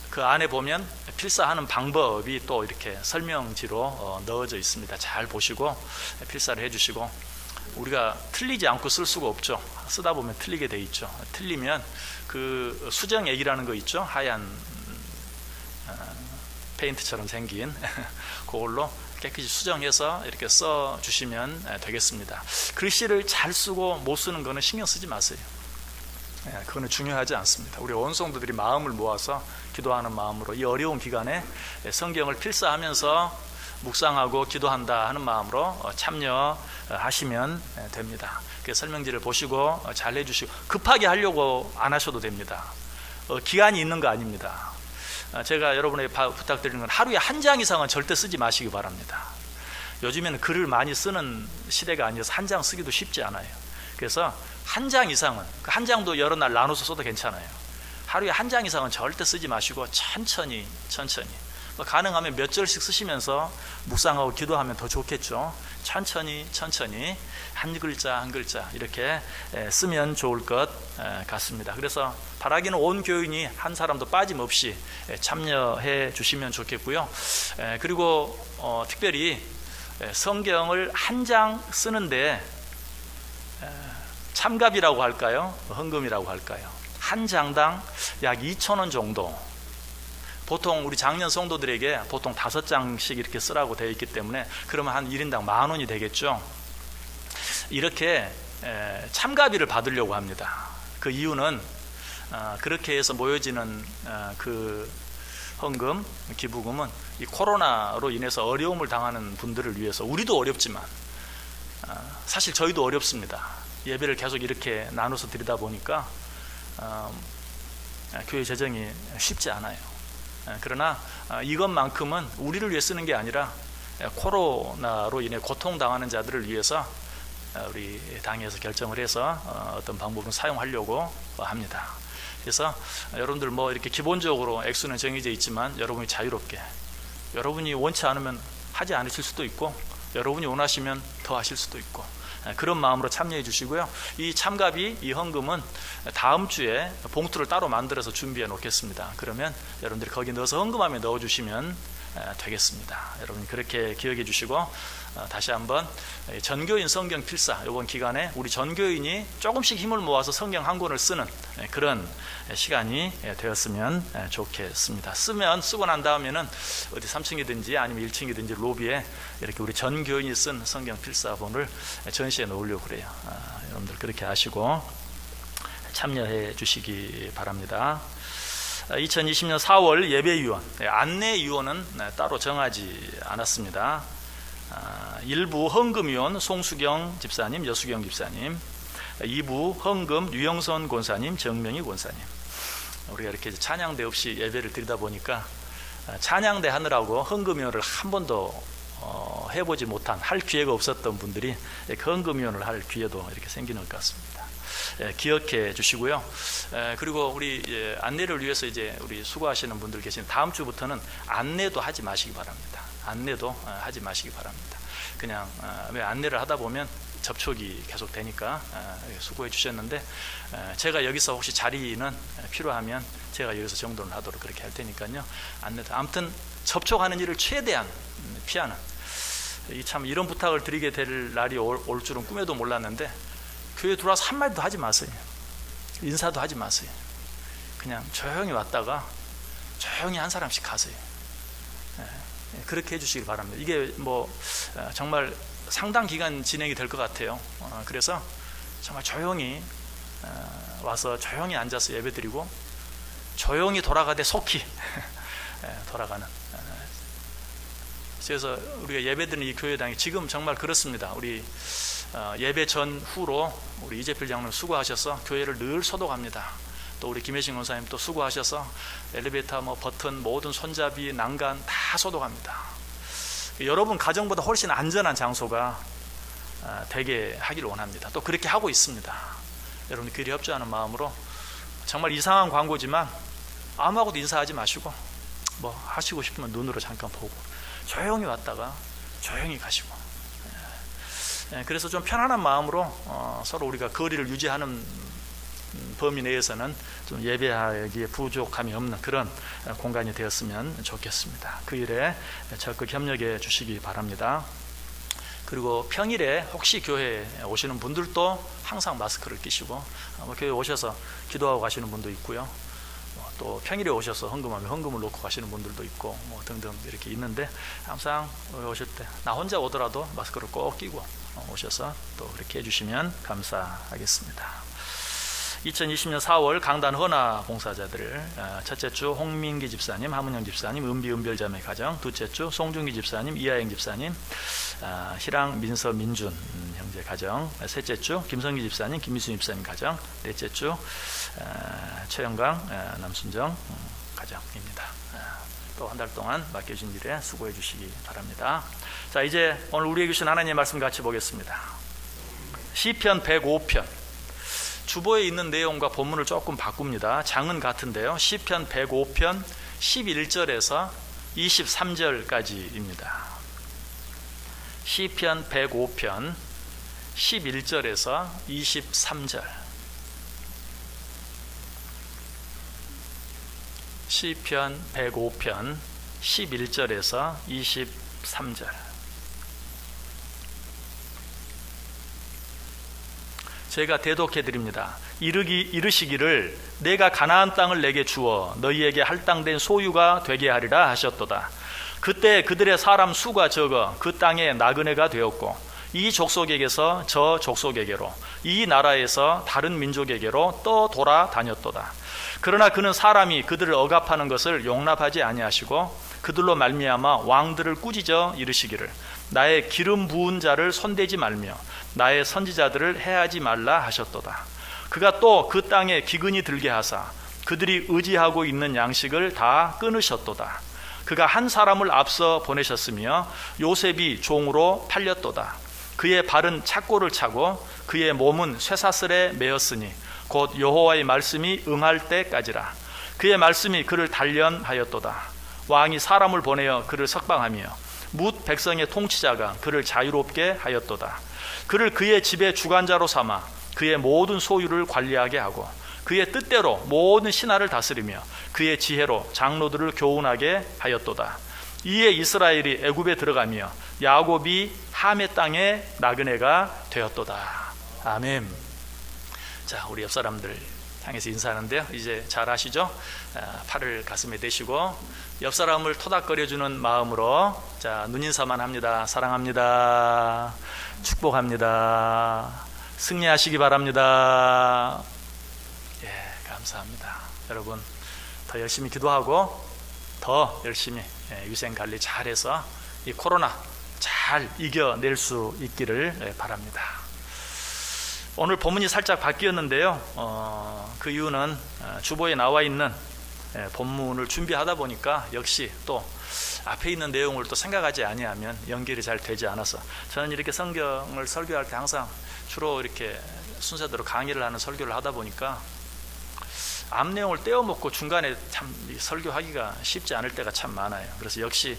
그 안에 보면 필사하는 방법이 또 이렇게 설명지로 넣어져 있습니다. 잘 보시고 필사를 해주시고, 우리가 틀리지 않고 쓸 수가 없죠. 쓰다 보면 틀리게 돼 있죠. 틀리면 그 수정액이라는 거 있죠. 하얀 페인트처럼 생긴 그걸로 깨끗이 수정해서 이렇게 써 주시면 되겠습니다. 글씨를 잘 쓰고 못 쓰는 거는 신경 쓰지 마세요. 그거는 중요하지 않습니다. 우리 온 성도들이 마음을 모아서 기도하는 마음으로 이 어려운 기간에 성경을 필사하면서 묵상하고 기도한다 하는 마음으로 참여하시면 됩니다. 그 설명지를 보시고 잘 해주시고, 급하게 하려고 안 하셔도 됩니다. 기한이 있는 거 아닙니다. 제가 여러분에게 부탁드리는 건 하루에 한 장 이상은 절대 쓰지 마시기 바랍니다. 요즘에는 글을 많이 쓰는 시대가 아니어서 한 장 쓰기도 쉽지 않아요. 그래서 한 장 이상은, 한 장도 여러 날 나눠서 써도 괜찮아요. 하루에 한 장 이상은 절대 쓰지 마시고 천천히 가능하면 몇 절씩 쓰시면서 묵상하고 기도하면 더 좋겠죠. 천천히 한 글자 한 글자 이렇게 쓰면 좋을 것 같습니다. 그래서 바라기는 온 교인이 한 사람도 빠짐없이 참여해 주시면 좋겠고요. 그리고 특별히 성경을 한 장 쓰는데 참갑이라고 할까요? 헌금이라고 할까요? 한 장당 약 2,000원 정도. 보통 우리 장년 성도들에게 보통 5장씩 이렇게 쓰라고 되어 있기 때문에 그러면 한 1인당 10,000원이 되겠죠. 이렇게 참가비를 받으려고 합니다. 그 이유는 그렇게 해서 모여지는 그 헌금, 기부금은 이 코로나로 인해서 어려움을 당하는 분들을 위해서, 우리도 어렵지만 사실 저희도 어렵습니다. 예배를 계속 이렇게 나눠서 드리다 보니까 교회 재정이 쉽지 않아요. 그러나 이것만큼은 우리를 위해 쓰는 게 아니라 코로나로 인해 고통당하는 자들을 위해서 우리 당에서 결정을 해서 어떤 방법을 사용하려고 합니다. 그래서 여러분들 뭐 이렇게 기본적으로 액수는 정해져 있지만 여러분이 자유롭게, 여러분이 원치 않으면 하지 않으실 수도 있고 여러분이 원하시면 더 하실 수도 있고, 그런 마음으로 참여해 주시고요. 이 참가비, 이 헌금은 다음 주에 봉투를 따로 만들어서 준비해 놓겠습니다. 그러면 여러분들이 거기 넣어서 헌금함에 넣어 주시면 되겠습니다. 여러분 그렇게 기억해 주시고, 다시 한번 전교인 성경 필사, 이번 기간에 우리 전교인이 조금씩 힘을 모아서 성경 한 권을 쓰는 그런 시간이 되었으면 좋겠습니다. 쓰고 난 다음에는 어디 3층이든지 아니면 1층이든지 로비에 이렇게 우리 전교인이 쓴 성경 필사본을 전시해 놓으려고 그래요. 여러분들 그렇게 하시고 참여해 주시기 바랍니다. 2020년 4월 예배위원, 안내위원은 따로 정하지 않았습니다. 일부 헌금위원 송수경 집사님, 여수경 집사님, 2부 헌금 유영선 권사님, 정명희 권사님. 우리가 이렇게 찬양대 없이 예배를 드리다 보니까 찬양대 하느라고 헌금위원을 한 번도 해보지 못한, 할 기회가 없었던 분들이 헌금위원을 할 기회도 이렇게 생기는 것 같습니다. 기억해 주시고요. 그리고 우리 안내를 위해서 이제 우리 수고하시는 분들 계신 다음 주부터는 안내도 하지 마시기 바랍니다. 안내도 하지 마시기 바랍니다. 그냥 왜 안내를 하다 보면 접촉이 계속 되니까 수고해 주셨는데, 제가 여기서 혹시 자리는 필요하면 제가 여기서 정돈을 하도록 그렇게 할 테니까요. 안내도 아무튼 접촉하는 일을 최대한 피하는, 참 이런 부탁을 드리게 될 날이 올 줄은 꿈에도 몰랐는데, 교회 들어와서 한마디도 하지 마세요. 인사도 하지 마세요. 그냥 조용히 왔다가 조용히 한 사람씩 가세요. 그렇게 해주시기 바랍니다. 이게 뭐 정말 상당 기간 진행이 될 것 같아요. 그래서 정말 조용히 와서 조용히 앉아서 예배드리고 조용히 돌아가되 속히 돌아가는. 그래서 우리가 예배드리는 이 교회당이 지금 정말 그렇습니다. 우리 예배 전후로 우리 이재필 장로님 수고하셔서 교회를 늘 소독합니다. 또 우리 김혜신 권사님 또 수고하셔서 엘리베이터 뭐 버튼 모든 손잡이 난간 다 소독합니다. 여러분 가정보다 훨씬 안전한 장소가 되게 하기를 원합니다. 또 그렇게 하고 있습니다. 여러분 귀리 협조하는 마음으로 정말 이상한 광고지만 아무하고도 인사하지 마시고 뭐 하시고 싶으면 눈으로 잠깐 보고 조용히 왔다가 조용히 가시고, 그래서 좀 편안한 마음으로 서로 우리가 거리를 유지하는 범위 내에서는 좀 예배하기에 부족함이 없는 그런 공간이 되었으면 좋겠습니다. 그 일에 적극 협력해 주시기 바랍니다. 그리고 평일에 혹시 교회에 오시는 분들도 항상 마스크를 끼시고, 교회에 오셔서 기도하고 가시는 분도 있고요. 또 평일에 오셔서 헌금하면 헌금을 놓고 가시는 분들도 있고 등등 이렇게 있는데, 항상 오실 때 나 혼자 오더라도 마스크를 꼭 끼고 오셔서 또 그렇게 해주시면 감사하겠습니다. 2020년 4월 강단 헌화 봉사자들, 첫째 주 홍민기 집사님, 하문영 집사님, 은별자매 가정, 둘째 주 송중기 집사님, 이하영 집사님, 희랑 민서 민준 형제 가정, 셋째 주 김성기 집사님, 김미순 집사님 가정, 넷째 주 최영강 남순정 가정입니다. 또 한 달 동안 맡겨진 일에 수고해 주시기 바랍니다. 자, 이제 오늘 우리에게 주신 하나님의 말씀 같이 보겠습니다. 시편 105편. 주보에 있는 내용과 본문을 조금 바꿉니다. 장은 같은데요. 시편 105편 11절에서 23절까지입니다. 시편 105편 11절에서 23절. 시편 105편 11절에서 23절. 제가 대독해 드립니다. 이르시기를 내가 가나안 땅을 내게 주어 너희에게 할당된 소유가 되게 하리라 하셨도다. 그때 그들의 사람 수가 적어 그 땅에 나그네가 되었고, 이 족속에게서 저 족속에게로, 이 나라에서 다른 민족에게로 또 돌아다녔도다. 그러나 그는 사람이 그들을 억압하는 것을 용납하지 아니하시고 그들로 말미암아 왕들을 꾸짖어 이르시기를 나의 기름 부은 자를 손대지 말며 나의 선지자들을 해하지 말라 하셨도다. 그가 또 그 땅에 기근이 들게 하사 그들이 의지하고 있는 양식을 다 끊으셨도다. 그가 한 사람을 앞서 보내셨으며 요셉이 종으로 팔렸도다. 그의 발은 착고를 차고 그의 몸은 쇠사슬에 매었으니 곧 여호와의 말씀이 응할 때까지라. 그의 말씀이 그를 단련하였도다. 왕이 사람을 보내어 그를 석방하며 뭇 백성의 통치자가 그를 자유롭게 하였도다. 그를 그의 집의 주관자로 삼아 그의 모든 소유를 관리하게 하고 그의 뜻대로 모든 신하를 다스리며 그의 지혜로 장로들을 교훈하게 하였도다. 이에 이스라엘이 애굽에 들어가며 야곱이 함의 땅에 나그네가 되었도다. 아멘. 자, 우리 옆 사람들 향해서 인사하는데요. 이제 잘 아시죠? 팔을 가슴에 대시고 옆 사람을 토닥거려주는 마음으로 자, 눈인사만 합니다. 사랑합니다. 축복합니다. 승리하시기 바랍니다. 예, 감사합니다. 여러분 더 열심히 기도하고 더 열심히 위생관리 잘해서 이 코로나 잘 이겨낼 수 있기를 바랍니다. 오늘 본문이 살짝 바뀌었는데요. 그 이유는 주보에 나와 있는 본문을 준비하다 보니까 역시 또 앞에 있는 내용을 또 생각하지 아니하면 연결이 잘 되지 않아서, 저는 이렇게 성경을 설교할 때 항상 주로 이렇게 순서대로 강의를 하는 설교를 하다 보니까 앞 내용을 떼어먹고 중간에 참 설교하기가 쉽지 않을 때가 참 많아요. 그래서 역시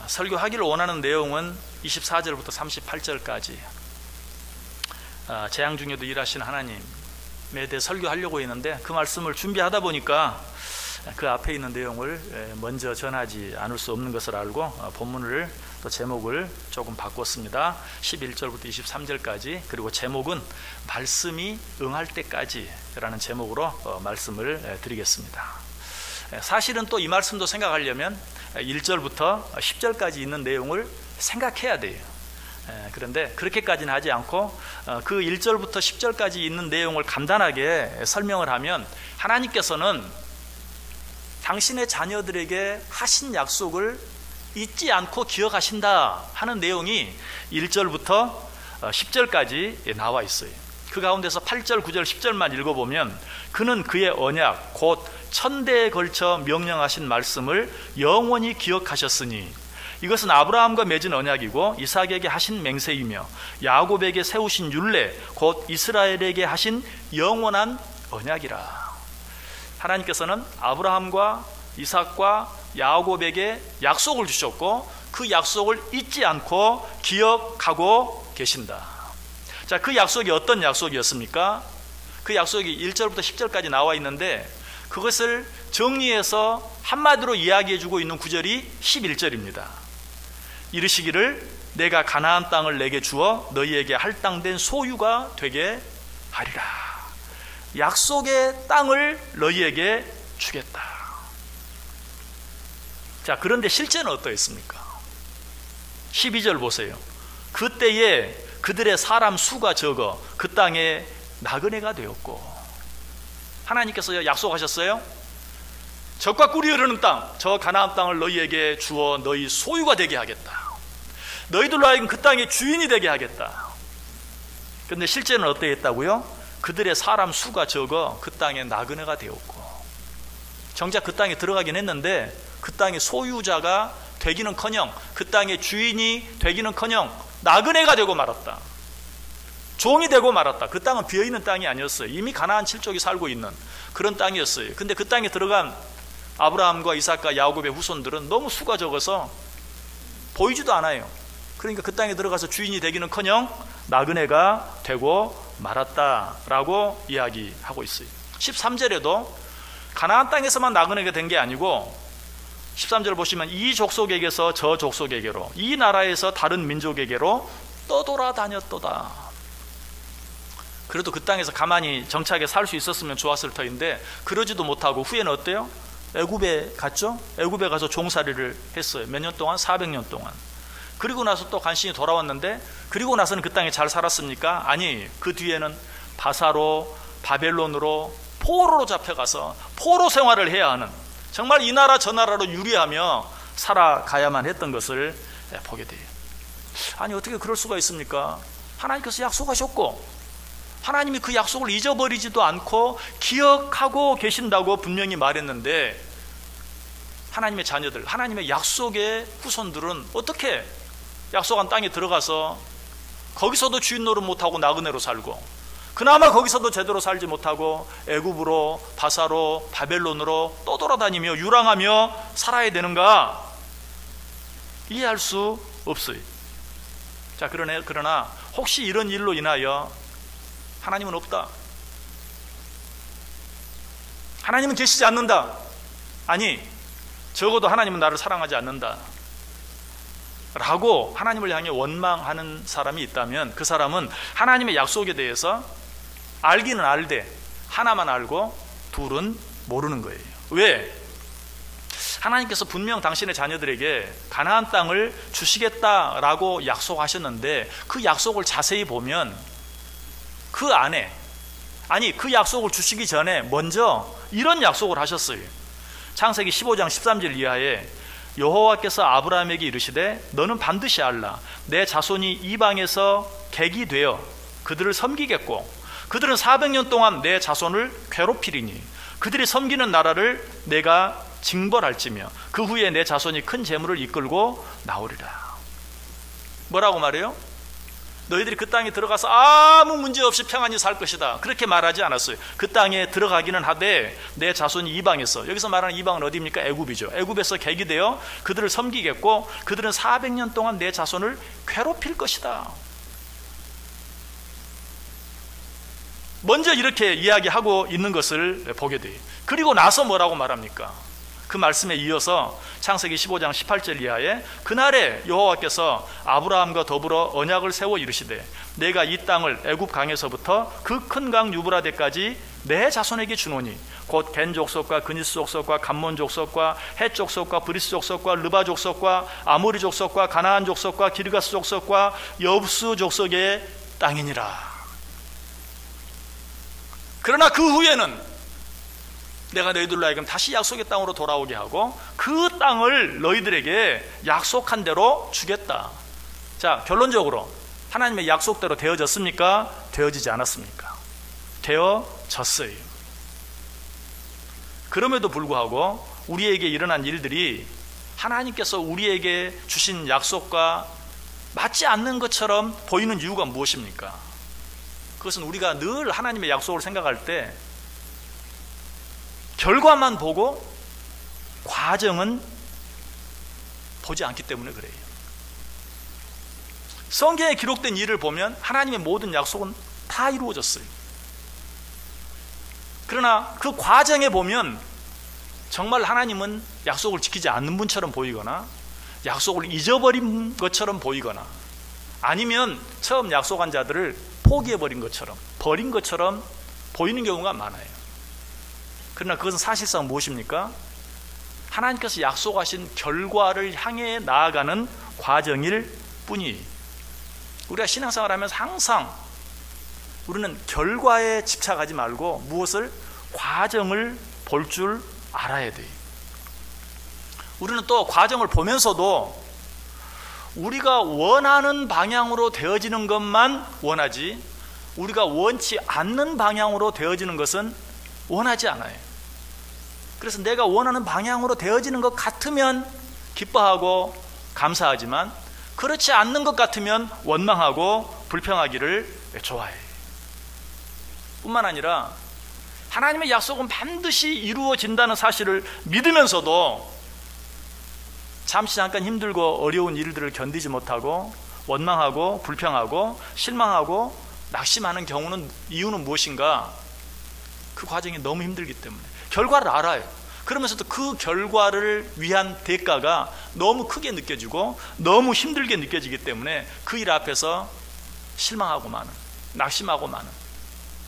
설교하기를 원하는 내용은 24절부터 38절까지 재앙 중에도 일하시는 하나님에 대해 설교하려고 했는데 그 말씀을 준비하다 보니까 그 앞에 있는 내용을 먼저 전하지 않을 수 없는 것을 알고 본문을 또 제목을 조금 바꿨습니다. 11절부터 23절까지, 그리고 제목은 말씀이 응할 때까지 라는 제목으로 말씀을 드리겠습니다. 사실은 또 이 말씀도 생각하려면 1절부터 10절까지 있는 내용을 생각해야 돼요. 그런데 그렇게까지는 하지 않고 그 1절부터 10절까지 있는 내용을 간단하게 설명을 하면, 하나님께서는 당신의 자녀들에게 하신 약속을 잊지 않고 기억하신다 하는 내용이 1절부터 10절까지 나와 있어요. 그 가운데서 8절, 9절, 10절만 읽어보면 그는 그의 언약 곧 천대에 걸쳐 명령하신 말씀을 영원히 기억하셨으니 이것은 아브라함과 맺은 언약이고 이삭에게 하신 맹세이며 야곱에게 세우신 율례 곧 이스라엘에게 하신 영원한 언약이라. 하나님께서는 아브라함과 이삭과 야곱에게 약속을 주셨고 그 약속을 잊지 않고 기억하고 계신다. 자, 그 약속이 어떤 약속이었습니까? 그 약속이 1절부터 10절까지 나와 있는데 그것을 정리해서 한마디로 이야기해주고 있는 구절이 11절입니다. 이르시기를 내가 가나안 땅을 내게 주어 너희에게 할당된 소유가 되게 하리라. 약속의 땅을 너희에게 주겠다. 자, 그런데 실제는 어떠했습니까? 12절 보세요. 그때에 그들의 사람 수가 적어 그 땅에 나그네가 되었고. 하나님께서 약속하셨어요. 젖과 꿀이 흐르는 땅, 저 가나안 땅을 너희에게 주어 너희 소유가 되게 하겠다. 너희들로 하여금 그 땅의 주인이 되게 하겠다. 그런데 실제는 어떠했다고요? 그들의 사람 수가 적어 그 땅에 나그네가 되었고. 정작 그 땅에 들어가긴 했는데 그 땅의 소유자가 되기는커녕, 그 땅의 주인이 되기는커녕 나그네가 되고 말았다. 종이 되고 말았다. 그 땅은 비어있는 땅이 아니었어요. 이미 가나안 7족이 살고 있는 그런 땅이었어요. 근데 그 땅에 들어간 아브라함과 이삭과 야곱의 후손들은 너무 수가 적어서 보이지도 않아요. 그러니까 그 땅에 들어가서 주인이 되기는커녕 나그네가 되고 말았다라고 이야기하고 있어요. 13절에도 가나안 땅에서만 나그네가 된 게 아니고 13절 보시면 이 족속에게서 저 족속에게로, 이 나라에서 다른 민족에게로 떠돌아다녔도다. 그래도 그 땅에서 가만히 정착해 살 수 있었으면 좋았을 터인데 그러지도 못하고 후에는 어때요? 애굽에 갔죠? 애굽에 가서 종살이를 했어요. 몇 년 동안? 400년 동안. 그리고 나서 또 간신히 돌아왔는데 그리고 나서는 그 땅에 잘 살았습니까? 아니, 그 뒤에는 바사로, 바벨론으로, 포로로 잡혀가서 포로 생활을 해야 하는, 정말 이 나라 저 나라로 유리하며 살아가야만 했던 것을 보게 돼요. 아니, 어떻게 그럴 수가 있습니까? 하나님께서 약속하셨고 하나님이 그 약속을 잊어버리지도 않고 기억하고 계신다고 분명히 말했는데 하나님의 자녀들, 하나님의 약속의 후손들은 어떻게 약속한 땅에 들어가서 거기서도 주인 노릇 못하고 나그네로 살고 그나마 거기서도 제대로 살지 못하고 애굽으로, 바사로, 바벨론으로 떠돌아다니며 유랑하며 살아야 되는가? 이해할 수 없어요. 자, 그러나 혹시 이런 일로 인하여 하나님은 없다, 하나님은 계시지 않는다, 아니 적어도 하나님은 나를 사랑하지 않는다 라고 하나님을 향해 원망하는 사람이 있다면 그 사람은 하나님의 약속에 대해서 알기는 알되 하나만 알고 둘은 모르는 거예요. 왜? 하나님께서 분명 당신의 자녀들에게 가나안 땅을 주시겠다라고 약속하셨는데 그 약속을 자세히 보면 그 안에, 아니 그 약속을 주시기 전에 먼저 이런 약속을 하셨어요. 창세기 15장 13절 이하에 여호와께서 아브라함에게 이르시되 너는 반드시 알라. 내 자손이 이방에서 객이 되어 그들을 섬기겠고 그들은 400년 동안 내 자손을 괴롭히리니 그들이 섬기는 나라를 내가 징벌할지며 그 후에 내 자손이 큰 재물을 이끌고 나오리라. 뭐라고 말해요? 너희들이 그 땅에 들어가서 아무 문제 없이 평안히 살 것이다, 그렇게 말하지 않았어요. 그 땅에 들어가기는 하되 내 자손이 이방에서, 여기서 말하는 이방은 어디입니까? 애굽이죠. 애굽에서 객이 되어 그들을 섬기겠고 그들은 400년 동안 내 자손을 괴롭힐 것이다. 먼저 이렇게 이야기하고 있는 것을 보게 돼요. 그리고 나서 뭐라고 말합니까? 그 말씀에 이어서 창세기 15장 18절 이하에 그날에 여호와께서 아브라함과 더불어 언약을 세워 이르시되 내가 이 땅을 애굽 강에서부터 그 큰 강 유브라데까지 내 자손에게 주노니 곧 겐 족속과 그니스 족속과 감몬 족속과 헷 족속과 브리스 족속과 르바 족속과 아모리 족속과 가나안 족속과 기르가스 족속과 여부스 족속의 땅이니라. 그러나 그 후에는 내가 너희들로 하여금 다시 약속의 땅으로 돌아오게 하고 그 땅을 너희들에게 약속한 대로 주겠다. 자, 결론적으로 하나님의 약속대로 되어졌습니까? 되어지지 않았습니까? 되어졌어요. 그럼에도 불구하고 우리에게 일어난 일들이 하나님께서 우리에게 주신 약속과 맞지 않는 것처럼 보이는 이유가 무엇입니까? 그것은 우리가 늘 하나님의 약속을 생각할 때 결과만 보고 과정은 보지 않기 때문에 그래요. 성경에 기록된 일을 보면 하나님의 모든 약속은 다 이루어졌어요. 그러나 그 과정에 보면 정말 하나님은 약속을 지키지 않는 분처럼 보이거나 약속을 잊어버린 것처럼 보이거나 아니면 처음 약속한 자들을 포기해버린 것처럼 버린 것처럼 보이는 경우가 많아요. 그러나 그것은 사실상 무엇입니까? 하나님께서 약속하신 결과를 향해 나아가는 과정일 뿐이에요. 우리가 신앙생활을 하면서 항상 우리는 결과에 집착하지 말고 무엇을? 과정을 볼 줄 알아야 돼요. 우리는 또 과정을 보면서도 우리가 원하는 방향으로 되어지는 것만 원하지 우리가 원치 않는 방향으로 되어지는 것은 원하지 않아요. 그래서 내가 원하는 방향으로 되어지는 것 같으면 기뻐하고 감사하지만 그렇지 않는 것 같으면 원망하고 불평하기를 좋아해요. 뿐만 아니라 하나님의 약속은 반드시 이루어진다는 사실을 믿으면서도 잠시 잠깐 힘들고 어려운 일들을 견디지 못하고 원망하고 불평하고 실망하고 낙심하는 경우는 이유는 무엇인가? 그 과정이 너무 힘들기 때문에 결과를 알아요. 그러면서도 그 결과를 위한 대가가 너무 크게 느껴지고 너무 힘들게 느껴지기 때문에 그 일 앞에서 실망하고 마는, 낙심하고 마는,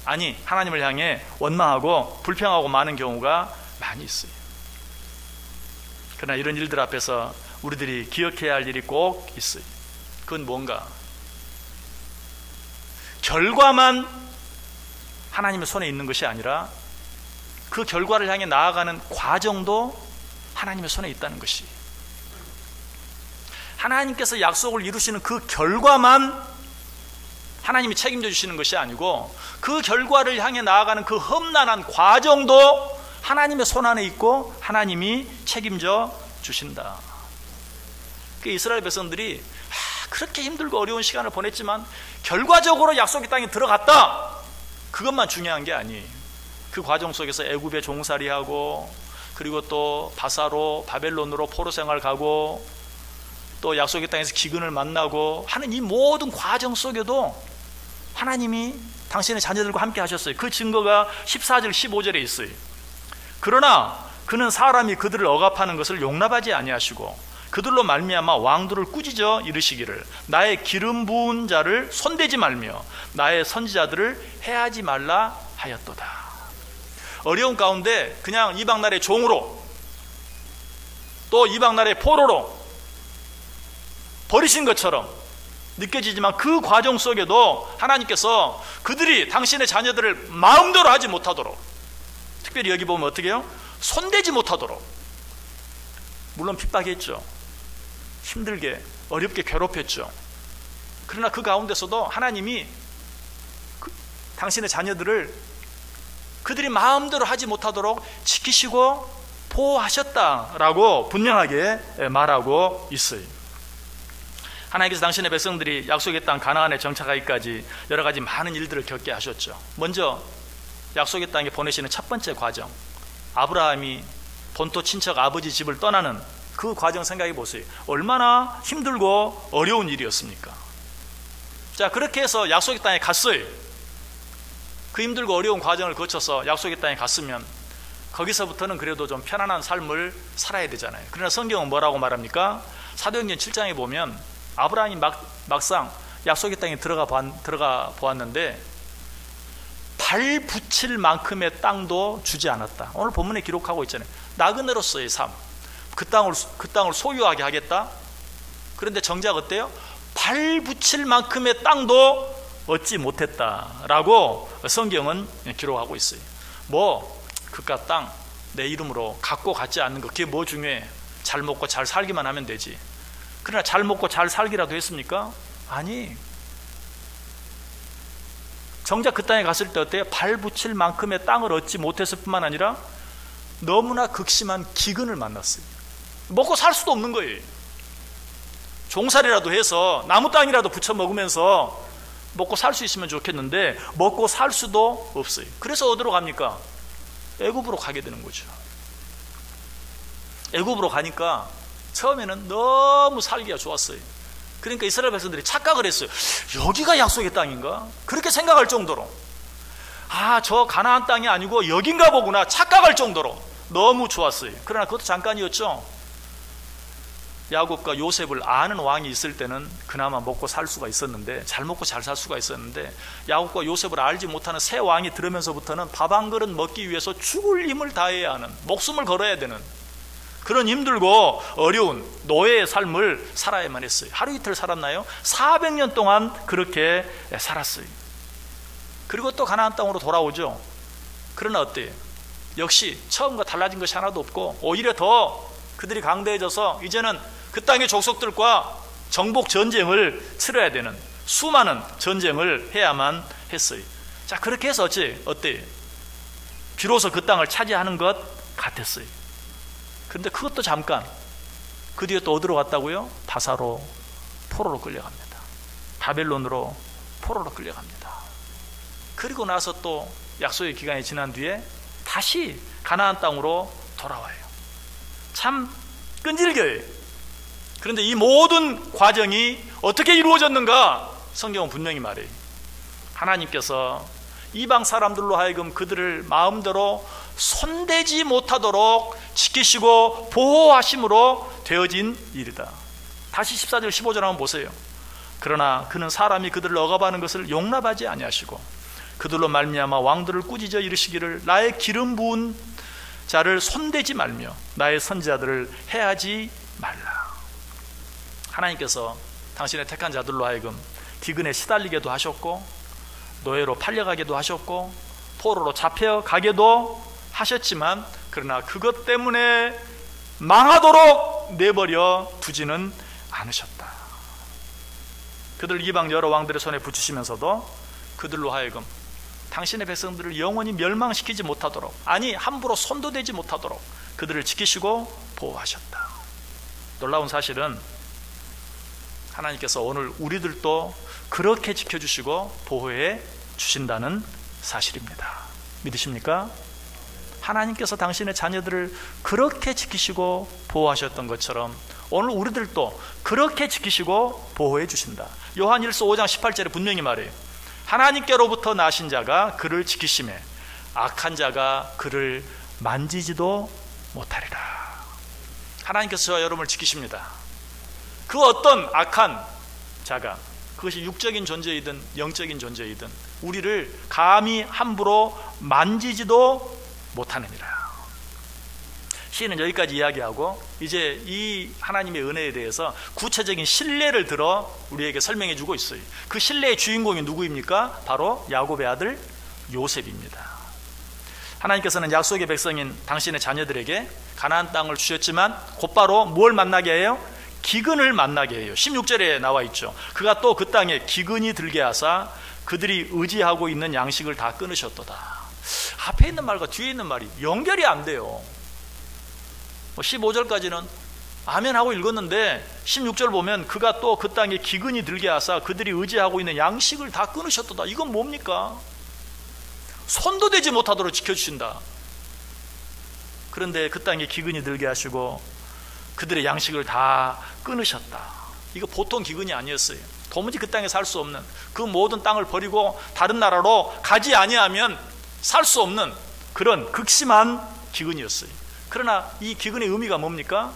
아니 하나님을 향해 원망하고 불평하고 마는 경우가 많이 있어요. 그러나 이런 일들 앞에서 우리들이 기억해야 할 일이 꼭 있어요. 그건 뭔가? 결과만 하나님의 손에 있는 것이 아니라 그 결과를 향해 나아가는 과정도 하나님의 손에 있다는 것이, 하나님께서 약속을 이루시는 그 결과만 하나님이 책임져 주시는 것이 아니고 그 결과를 향해 나아가는 그 험난한 과정도 하나님의 손 안에 있고 하나님이 책임져 주신다. 이스라엘 백성들이 그렇게 힘들고 어려운 시간을 보냈지만 결과적으로 약속의 땅에 들어갔다, 그것만 중요한 게 아니에요. 그 과정 속에서 애굽에 종살이하고 그리고 또 바사로 바벨론으로 포로 생활 가고 또 약속의 땅에서 기근을 만나고 하는 이 모든 과정 속에도 하나님이 당신의 자녀들과 함께 하셨어요. 그 증거가 14절 15절에 있어요. 그러나 그는 사람이 그들을 억압하는 것을 용납하지 아니하시고 그들로 말미암아 왕들을 꾸짖어 이르시기를 나의 기름 부은 자를 손대지 말며 나의 선지자들을 해하지 말라 하였도다. 어려운 가운데 그냥 이방 나라의 종으로 또 이방 나라의 포로로 버리신 것처럼 느껴지지만 그 과정 속에도 하나님께서 그들이 당신의 자녀들을 마음대로 하지 못하도록, 특별히 여기 보면 어떻게 해요? 손대지 못하도록, 물론 핍박했죠. 힘들게 어렵게 괴롭혔죠. 그러나 그 가운데서도 하나님이 당신의 자녀들을 그들이 마음대로 하지 못하도록 지키시고 보호하셨다라고 분명하게 말하고 있어요. 하나님께서 당신의 백성들이 약속의 땅 가나안에 정착하기까지 여러 가지 많은 일들을 겪게 하셨죠. 먼저 약속의 땅에 보내시는 첫 번째 과정, 아브라함이 본토 친척 아버지 집을 떠나는 그 과정 생각해 보세요. 얼마나 힘들고 어려운 일이었습니까? 자, 그렇게 해서 약속의 땅에 갔어요. 그 힘들고 어려운 과정을 거쳐서 약속의 땅에 갔으면 거기서부터는 그래도 좀 편안한 삶을 살아야 되잖아요. 그러나 성경은 뭐라고 말합니까? 사도행전 7장에 보면 아브라함이 막상 약속의 땅에 들어가 보았는데 발 붙일 만큼의 땅도 주지 않았다. 오늘 본문에 기록하고 있잖아요. 나그네로서의 삶, 그 땅을 소유하게 하겠다. 그런데 정작 어때요? 발 붙일 만큼의 땅도 얻지 못했다라고 성경은 기록하고 있어요. 뭐 그깟 땅 내 이름으로 갖고 갖지 않는 거, 그게 뭐 중요해? 잘 먹고 잘 살기만 하면 되지. 그러나 잘 먹고 잘 살기라도 했습니까? 아니, 정작 그 땅에 갔을 때 어때요? 발 붙일 만큼의 땅을 얻지 못했을 뿐만 아니라 너무나 극심한 기근을 만났어요. 먹고 살 수도 없는 거예요. 종살이라도 해서 나무 땅이라도 부쳐 먹으면서 먹고 살 수 있으면 좋겠는데 먹고 살 수도 없어요. 그래서 어디로 갑니까? 애굽으로 가게 되는 거죠. 애굽으로 가니까 처음에는 너무 살기가 좋았어요. 그러니까 이스라엘 백성들이 착각을 했어요. 여기가 약속의 땅인가? 그렇게 생각할 정도로, 저 가나안 땅이 아니고 여긴가 보구나 착각할 정도로 너무 좋았어요. 그러나 그것도 잠깐이었죠. 야곱과 요셉을 아는 왕이 있을 때는 그나마 먹고 살 수가 있었는데, 잘 먹고 잘 살 수가 있었는데, 야곱과 요셉을 알지 못하는 새 왕이 들으면서부터는 밥 한 그릇 먹기 위해서 죽을 힘을 다해야 하는, 목숨을 걸어야 되는 그런 힘들고 어려운 노예의 삶을 살아야만 했어요. 하루 이틀 살았나요? 400년 동안 그렇게 살았어요. 그리고 또 가나안 땅으로 돌아오죠. 그러나 어때요? 역시 처음과 달라진 것이 하나도 없고 오히려 더 그들이 강대해져서 이제는 그 땅의 족속들과 정복 전쟁을 치러야 되는 수많은 전쟁을 해야만 했어요. 자, 그렇게 해서 어때요? 비로소 그 땅을 차지하는 것 같았어요. 그런데 그것도 잠깐, 그 뒤에 또 어디로 갔다고요? 바사로, 포로로 끌려갑니다. 바벨론으로 포로로 끌려갑니다. 그리고 나서 또 약속의 기간이 지난 뒤에 다시 가나안 땅으로 돌아와요. 참 끈질겨요. 그런데 이 모든 과정이 어떻게 이루어졌는가? 성경은 분명히 말해요. 하나님께서 이방 사람들로 하여금 그들을 마음대로 손대지 못하도록 지키시고 보호하심으로 되어진 일이다. 다시 14절 15절 한번 보세요. 그러나 그는 사람이 그들을 억압하는 것을 용납하지 아니하시고 그들로 말미암아 왕들을 꾸짖어 이르시기를 나의 기름 부은 자를 손대지 말며 나의 선지자들을 해하지 말라. 하나님께서 당신의 택한 자들로 하여금 기근에 시달리게도 하셨고 노예로 팔려가게도 하셨고 포로로 잡혀가게도 하셨지만, 그러나 그것 때문에 망하도록 내버려 두지는 않으셨다. 그들 이방 여러 왕들의 손에 붙이시면서도 그들로 하여금 당신의 백성들을 영원히 멸망시키지 못하도록, 아니 함부로 손도 대지 못하도록 그들을 지키시고 보호하셨다. 놀라운 사실은 하나님께서 오늘 우리들도 그렇게 지켜주시고 보호해 주신다는 사실입니다. 믿으십니까? 하나님께서 당신의 자녀들을 그렇게 지키시고 보호하셨던 것처럼 오늘 우리들도 그렇게 지키시고 보호해 주신다. 요한일서 5장 18절에 분명히 말해요. 하나님께로부터 나신 자가 그를 지키심에 악한 자가 그를 만지지도 못하리라. 하나님께서 저와 여러분을 지키십니다. 그 어떤 악한 자가, 그것이 육적인 존재이든 영적인 존재이든 우리를 감히 함부로 만지지도 못하느니라. 시인은 여기까지 이야기하고 이제 이 하나님의 은혜에 대해서 구체적인 신뢰를 들어 우리에게 설명해 주고 있어요. 그 신뢰의 주인공이 누구입니까? 바로 야곱의 아들 요셉입니다. 하나님께서는 약속의 백성인 당신의 자녀들에게 가나안 땅을 주셨지만 곧바로 뭘 만나게 해요? 기근을 만나게 해요. 16절에 나와 있죠. 그가 또 그 땅에 기근이 들게 하사 그들이 의지하고 있는 양식을 다 끊으셨도다. 앞에 있는 말과 뒤에 있는 말이 연결이 안 돼요. 15절까지는 아멘 하고 읽었는데 16절 보면 그가 또 그 땅에 기근이 들게 하사 그들이 의지하고 있는 양식을 다 끊으셨도다. 이건 뭡니까? 손도 대지 못하도록 지켜주신다. 그런데 그 땅에 기근이 들게 하시고 그들의 양식을 다 끊으셨다. 이거 보통 기근이 아니었어요. 도무지 그 땅에 살 수 없는, 그 모든 땅을 버리고 다른 나라로 가지 아니하면 살 수 없는 그런 극심한 기근이었어요. 그러나 이 기근의 의미가 뭡니까?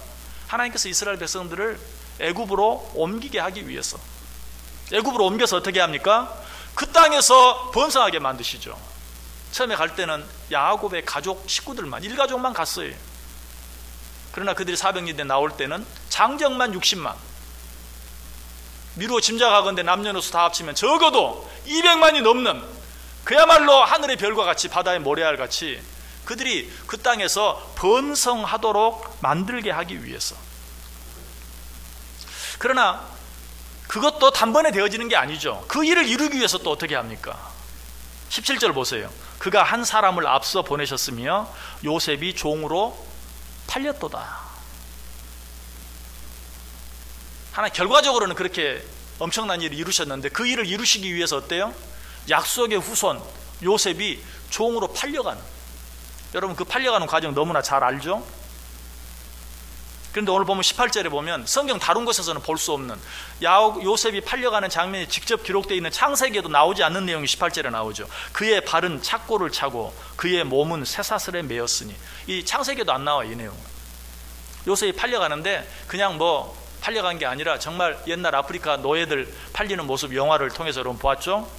하나님께서 이스라엘 백성들을 애굽으로 옮기게 하기 위해서, 애굽으로 옮겨서 어떻게 합니까? 그 땅에서 번성하게 만드시죠. 처음에 갈 때는 야곱의 가족 식구들만, 일가족만 갔어요. 그러나 그들이 400년 나올 때는 장정만 60만, 미루어 짐작하건대 남녀노소 다 합치면 적어도 200만이 넘는, 그야말로 하늘의 별과 같이 바다의 모래알 같이 그들이 그 땅에서 번성하도록 만들게 하기 위해서. 그러나 그것도 단번에 되어지는 게 아니죠. 그 일을 이루기 위해서 또 어떻게 합니까? 17절 보세요. 그가 한 사람을 앞서 보내셨으며 요셉이 종으로 팔렸도다. 하나님 결과적으로는 그렇게 엄청난 일을 이루셨는데 그 일을 이루시기 위해서 어때요? 약속의 후손 요셉이 종으로 팔려가는, 여러분 그 팔려가는 과정 너무나 잘 알죠? 그런데 오늘 보면 18절에 보면 성경 다른 곳에서는 볼 수 없는 요셉이 팔려가는 장면이 직접 기록되어 있는 창세기에도 나오지 않는 내용이 18절에 나오죠. 그의 발은 착고를 차고 그의 몸은 쇠사슬에 매였으니. 이 창세기에도 안 나와요, 이 내용은. 요셉이 팔려가는데 그냥 뭐 팔려간 게 아니라 정말 옛날 아프리카 노예들 팔리는 모습 영화를 통해서 여러분 보았죠?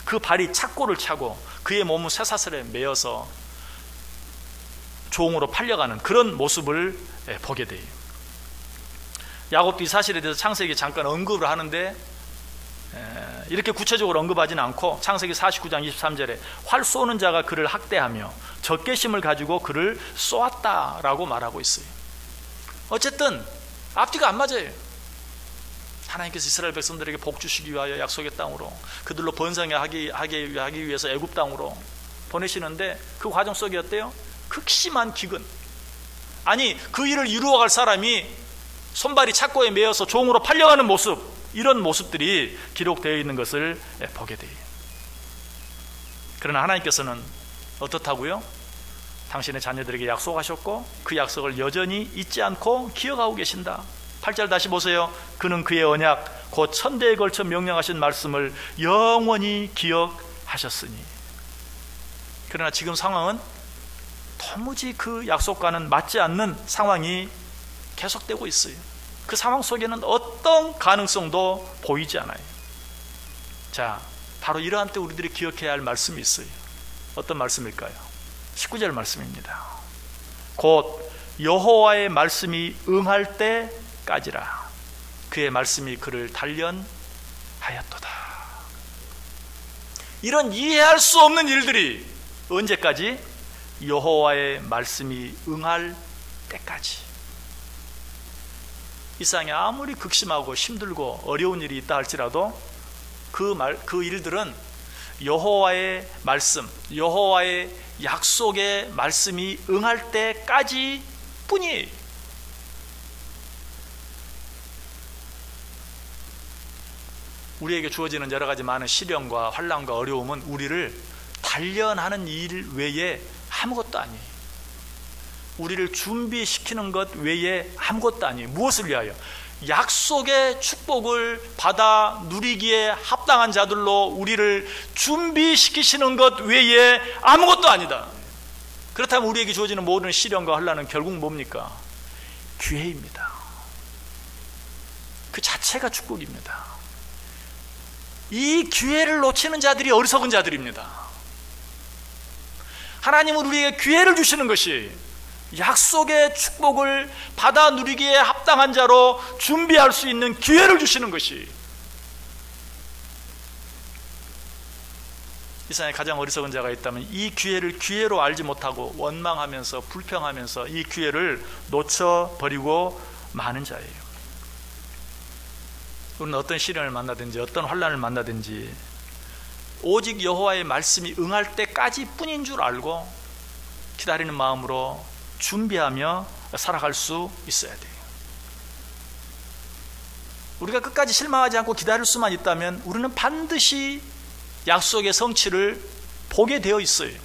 그 발이 착고를 차고 그의 몸은 쇠사슬에 매여서 종으로 팔려가는 그런 모습을 보게 돼요. 야곱도 이 사실에 대해서 창세기 잠깐 언급을 하는데 이렇게 구체적으로 언급하지는 않고 창세기 49장 23절에 활 쏘는 자가 그를 학대하며 적개심을 가지고 그를 쏘았다라고 말하고 있어요. 어쨌든 앞뒤가 안 맞아요. 하나님께서 이스라엘 백성들에게 복 주시기 위하여 약속의 땅으로 그들로 번성하기 위해서 애굽 땅으로 보내시는데 그 과정 속에 어때요? 극심한 기근. 아니 그 일을 이루어갈 사람이 손발이 착고에 매여서 종으로 팔려가는 모습, 이런 모습들이 기록되어 있는 것을 보게 돼요. 그러나 하나님께서는 어떻다고요? 당신의 자녀들에게 약속하셨고 그 약속을 여전히 잊지 않고 기억하고 계신다. 8절 다시 보세요. 그는 그의 언약 곧 천대에 걸쳐 명령하신 말씀을 영원히 기억하셨으니. 그러나 지금 상황은 도무지 그 약속과는 맞지 않는 상황이 계속되고 있어요. 그 상황 속에는 어떤 가능성도 보이지 않아요. 자, 바로 이러한 때 우리들이 기억해야 할 말씀이 있어요. 어떤 말씀일까요? 19절 말씀입니다. 곧 여호와의 말씀이 응할 때까지라 그의 말씀이 그를 단련하였도다. 이런 이해할 수 없는 일들이 언제까지? 여호와의 말씀이 응할 때까지. 이 세상에 아무리 극심하고 힘들고 어려운 일이 있다 할지라도 그 일들은 여호와의 말씀, 여호와의 약속의 말씀이 응할 때까지 뿐이에요. 우리에게 주어지는 여러 가지 많은 시련과 환난과 어려움은 우리를 단련하는 일 외에 아무것도 아니에요. 우리를 준비시키는 것 외에 아무것도 아니에요. 무엇을 위하여? 약속의 축복을 받아 누리기에 합당한 자들로 우리를 준비시키시는 것 외에 아무것도 아니다. 그렇다면 우리에게 주어지는 모든 시련과 환난은 결국 뭡니까? 기회입니다. 그 자체가 축복입니다. 이 기회를 놓치는 자들이 어리석은 자들입니다. 하나님은 우리에게 기회를 주시는 것이 약속의 축복을 받아 누리기에 합당한 자로 준비할 수 있는 기회를 주시는 것이, 이 세상에 가장 어리석은 자가 있다면 이 기회를 기회로 알지 못하고 원망하면서 불평하면서 이 기회를 놓쳐버리고 마는 자예요. 우리는 어떤 시련을 만나든지 어떤 환난을 만나든지 오직 여호와의 말씀이 응할 때까지 뿐인 줄 알고 기다리는 마음으로 준비하며 살아갈 수 있어야 돼요. 우리가 끝까지 실망하지 않고 기다릴 수만 있다면 우리는 반드시 약속의 성취를 보게 되어 있어요.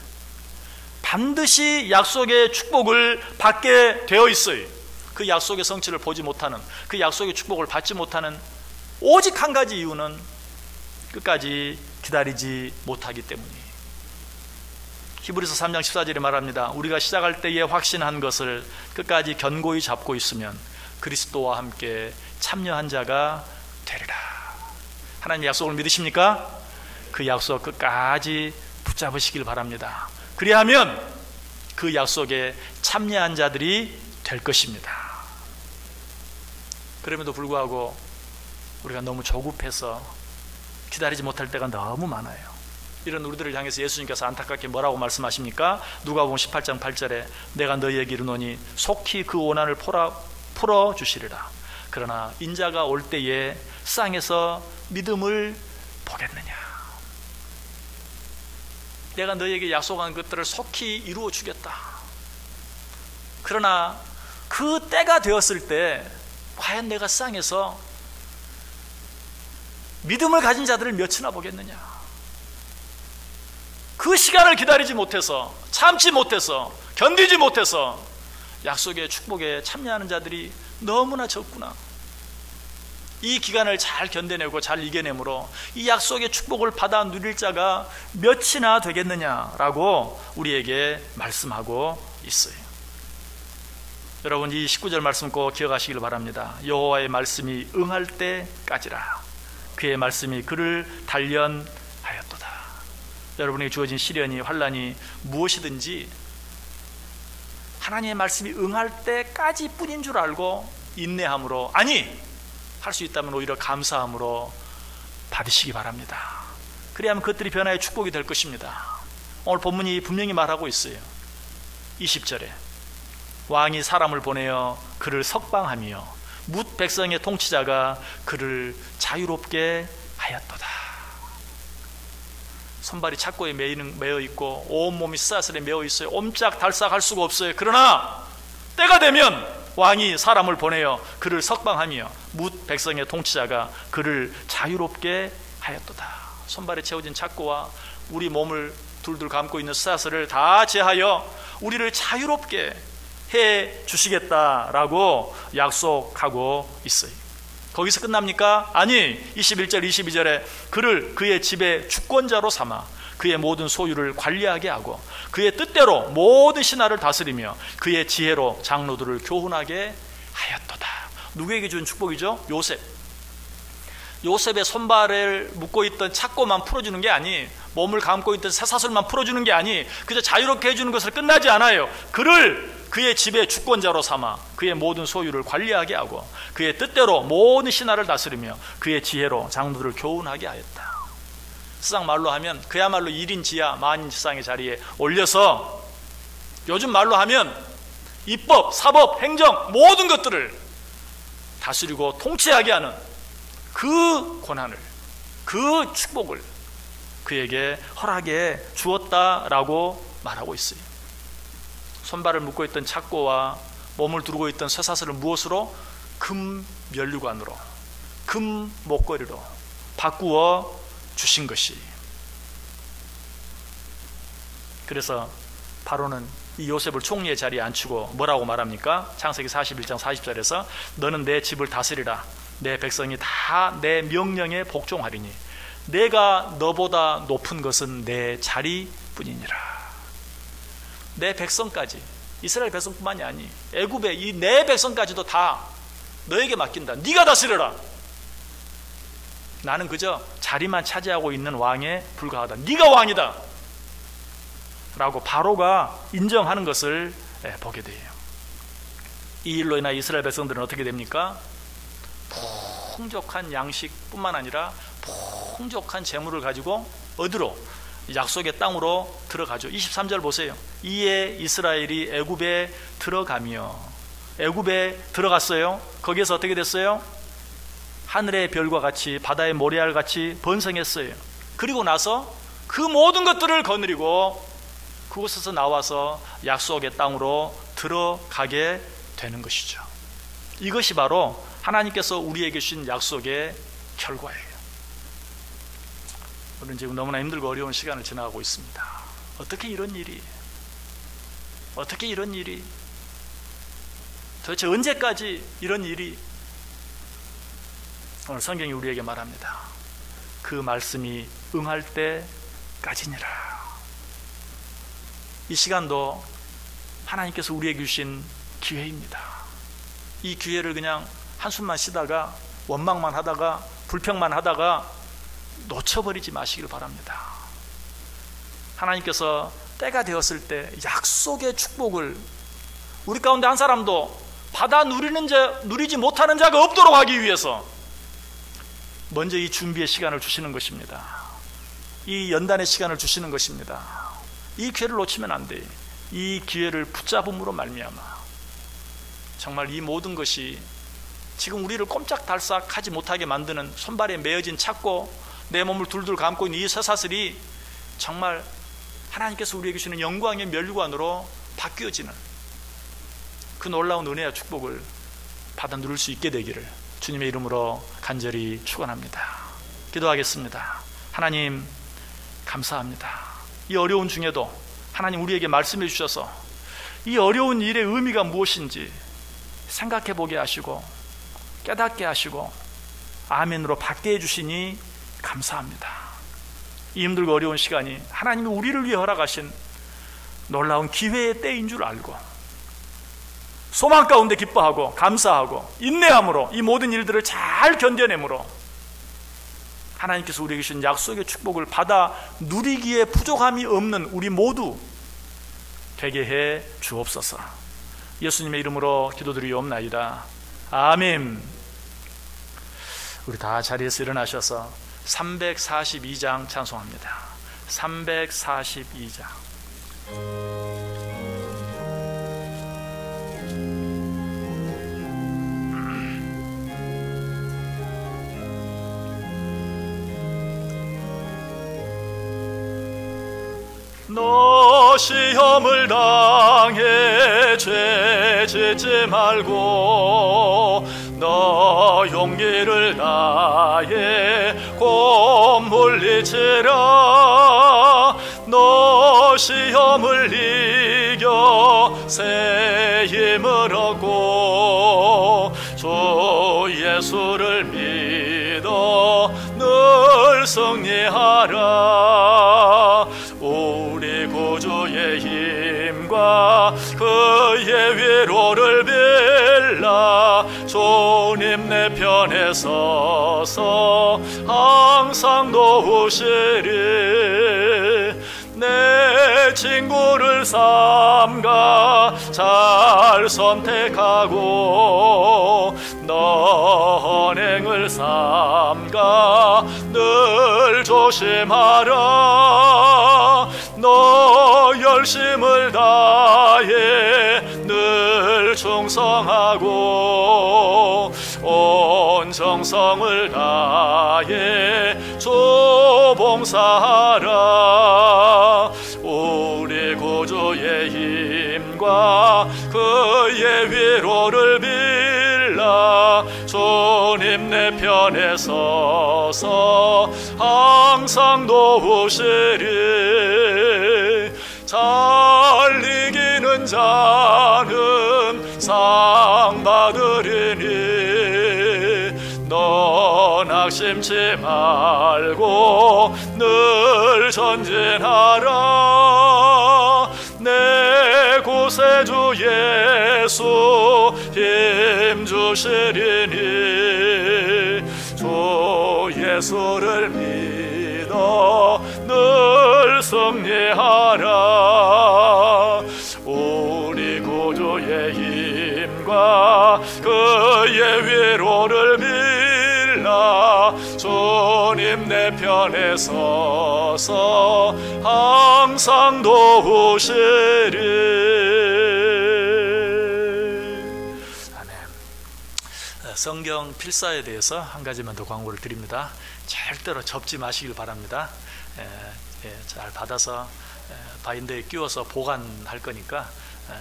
반드시 약속의 축복을 받게 되어 있어요. 그 약속의 성취를 보지 못하는, 그 약속의 축복을 받지 못하는 오직 한 가지 이유는 끝까지 기다리지 못하기 때문이에요. 히브리서 3장 14절에 말합니다. 우리가 시작할 때에 확신한 것을 끝까지 견고히 잡고 있으면 그리스도와 함께 참여한 자가 되리라. 하나님의 약속을 믿으십니까? 그 약속 끝까지 붙잡으시길 바랍니다. 그리하면 그 약속에 참여한 자들이 될 것입니다. 그럼에도 불구하고 우리가 너무 조급해서 기다리지 못할 때가 너무 많아요. 이런 우리들을 향해서 예수님께서 안타깝게 뭐라고 말씀하십니까? 누가복음 18장 8절에 내가 너희에게 이르노니 속히 그 원한을 풀어주시리라. 그러나 인자가 올 때에 세상에서 믿음을 보겠느냐. 내가 너희에게 약속한 것들을 속히 이루어 주겠다. 그러나 그 때가 되었을 때 과연 내가 세상에서 믿음을 가진 자들을 몇이나 보겠느냐. 그 시간을 기다리지 못해서, 참지 못해서, 견디지 못해서 약속의 축복에 참여하는 자들이 너무나 적구나. 이 기간을 잘 견뎌내고 잘 이겨내므로 이 약속의 축복을 받아 누릴 자가 몇이나 되겠느냐라고 우리에게 말씀하고 있어요. 여러분, 이 19절 말씀 꼭 기억하시길 바랍니다. 여호와의 말씀이 응할 때까지라. 그의 말씀이 그를 단련하였도다. 여러분에게 주어진 시련이, 환난이 무엇이든지 하나님의 말씀이 응할 때까지 뿐인 줄 알고 인내함으로, 아니 할 수 있다면 오히려 감사함으로 받으시기 바랍니다. 그래야만 그것들이 변화의 축복이 될 것입니다. 오늘 본문이 분명히 말하고 있어요. 20절에 왕이 사람을 보내어 그를 석방하며 뭇 백성의 통치자가 그를 자유롭게 하였도다. 손발이 착고에 매여 있고 온몸이 스사슬에 매어 있어요. 옴짝달싹할 수가 없어요. 그러나 때가 되면 왕이 사람을 보내어 그를 석방하며 뭇 백성의 통치자가 그를 자유롭게 하였도다. 손발에 채워진 착고와 우리 몸을 둘둘 감고 있는 스사슬을 다 제하여 우리를 자유롭게 해 주시겠다라고 약속하고 있어요. 거기서 끝납니까? 아니, 21절 22절에 그를 그의 집의 주권자로 삼아 그의 모든 소유를 관리하게 하고 그의 뜻대로 모든 신하를 다스리며 그의 지혜로 장로들을 교훈하게 하였도다. 누구에게 준 축복이죠? 요셉. 요셉의 손발을 묶고 있던 착고만 풀어주는 게 아니, 몸을 감고 있던 쇠사슬만 풀어주는 게 아니, 그저 자유롭게 해주는 것을 끝나지 않아요. 그를 그의 집의 주권자로 삼아 그의 모든 소유를 관리하게 하고 그의 뜻대로 모든 신하를 다스리며 그의 지혜로 장로들을 교훈하게 하였다. 세상 말로 하면 그야말로 1인 지하 만인 지상의 자리에 올려서, 요즘 말로 하면 입법, 사법, 행정 모든 것들을 다스리고 통치하게 하는 그 권한을, 그 축복을 그에게 허락해 주었다라고 말하고 있어요. 손발을 묶고 있던 착고와 몸을 두르고 있던 쇠사슬을 무엇으로? 금 면류관으로, 금 목걸이로 바꾸어 주신 것이. 그래서 바로는 이 요셉을 총리의 자리에 앉히고 뭐라고 말합니까? 창세기 41장 40절에서 너는 내 집을 다스리라. 내 백성이 다 내 명령에 복종하리니 내가 너보다 높은 것은 내 자리뿐이니라. 내 백성까지, 이스라엘 백성뿐만이 아니 애굽의 이 내 백성까지도 다 너에게 맡긴다. 네가 다스려라. 나는 그저 자리만 차지하고 있는 왕에 불과하다. 네가 왕이다 라고 바로가 인정하는 것을 보게 돼요. 이 일로 인하 이스라엘 백성들은 어떻게 됩니까? 풍족한 양식뿐만 아니라 풍족한 재물을 가지고 어디로? 약속의 땅으로 들어가죠. 23절 보세요. 이에 이스라엘이 애굽에 들어가며, 애굽에 들어갔어요. 거기에서 어떻게 됐어요? 하늘의 별과 같이 바다의 모래알 같이 번성했어요. 그리고 나서 그 모든 것들을 거느리고 그곳에서 나와서 약속의 땅으로 들어가게 되는 것이죠. 이것이 바로 하나님께서 우리에게 주신 약속의 결과예요. 우리는 지금 너무나 힘들고 어려운 시간을 지나가고 있습니다. 어떻게 이런 일이 도대체 언제까지 이런 일이? 오늘 성경이 우리에게 말합니다. 그 말씀이 응할 때까지니라. 이 시간도 하나님께서 우리에게 주신 기회입니다. 이 기회를 그냥 한숨만 쉬다가 원망만 하다가 불평만 하다가 놓쳐버리지 마시길 바랍니다. 하나님께서 때가 되었을 때 약속의 축복을 우리 가운데 한 사람도 받아 누리지 못하는 자가 없도록 하기 위해서 먼저 이 준비의 시간을 주시는 것입니다. 이 연단의 시간을 주시는 것입니다. 이 기회를 놓치면 안 돼요. 이 기회를 붙잡음으로 말미암아 정말 이 모든 것이 지금 우리를 꼼짝달싹하지 못하게 만드는 손발에 매어진 착고, 내 몸을 둘둘 감고 있는 이 쇠사슬이 정말 하나님께서 우리에게 주시는 영광의 면류관으로 바뀌어지는 그 놀라운 은혜와 축복을 받아 누릴 수 있게 되기를 주님의 이름으로 간절히 축원합니다. 기도하겠습니다. 하나님 감사합니다. 이 어려운 중에도 하나님 우리에게 말씀해 주셔서 이 어려운 일의 의미가 무엇인지 생각해 보게 하시고 깨닫게 하시고 아멘으로 받게 해주시니 감사합니다. 이 힘들고 어려운 시간이 하나님이 우리를 위해 허락하신 놀라운 기회의 때인 줄 알고 소망 가운데 기뻐하고 감사하고 인내함으로 이 모든 일들을 잘 견뎌내므로 하나님께서 우리에게 주신 약속의 축복을 받아 누리기에 부족함이 없는 우리 모두 되게 해 주옵소서. 예수님의 이름으로 기도드리옵나이다. 아멘. 우리 다 자리에서 일어나셔서 342장 찬송합니다. 342장. 너 시험을 당해 죄 짓지 말고 너 용기를 다해 곧 물리치라. 너 시험을 이겨 새 힘을 얻고 주 예수를 믿어 늘 승리하라. 우리 구주의 힘과 그의 위로를 빌라. 주님 내 편에 서서 항상 도우시리. 내 친구를 삼가 잘 선택하고 너 언행을 삼가 늘 조심하라. 너 열심을 다해 늘 충성하고 온 정성을 다해 주 봉사하라. 우리 구주의 힘과 그의 위로를 빌라. 주님 내 편에 서서 항상 도우시리. 잘 이기는 자는 상 받으리니 너 낙심치 말고 늘 전진하라. 내 구세주 예수 힘 주시리니 주 예수를 믿어 늘 승리하라. 우리 구주의 힘과 그의 위로를 빌라. 주님 내 편에 서서 항상 도우시리. 아멘. 성경 필사에 대해서 한 가지만 더 광고를 드립니다. 절대로 접지 마시길 바랍니다. 잘 받아서 바인더에 끼워서 보관할 거니까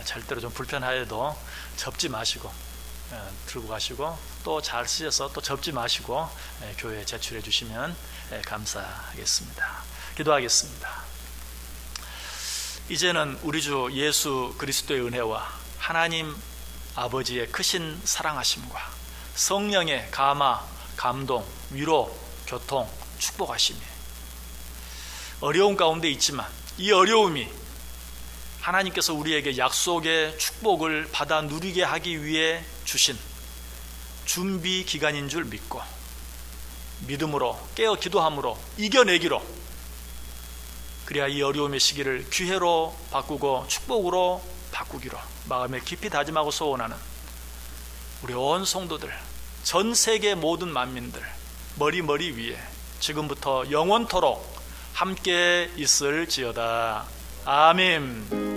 절대로 좀 불편하여도 접지 마시고 들고 가시고 또 잘 쓰셔서 또 접지 마시고 교회에 제출해 주시면 감사하겠습니다. 기도하겠습니다. 이제는 우리 주 예수 그리스도의 은혜와 하나님 아버지의 크신 사랑하심과 성령의 감화, 감동, 위로, 교통, 축복하심이 어려운 가운데 있지만 이 어려움이 하나님께서 우리에게 약속의 축복을 받아 누리게 하기 위해 주신 준비 기간인 줄 믿고 믿음으로 깨어 기도함으로 이겨내기로, 그래야 이 어려움의 시기를 기회로 바꾸고 축복으로 바꾸기로 마음에 깊이 다짐하고 소원하는 우리 온 성도들, 전 세계 모든 만민들 머리 위에 지금부터 영원토록 함께 있을지어다. 아멘.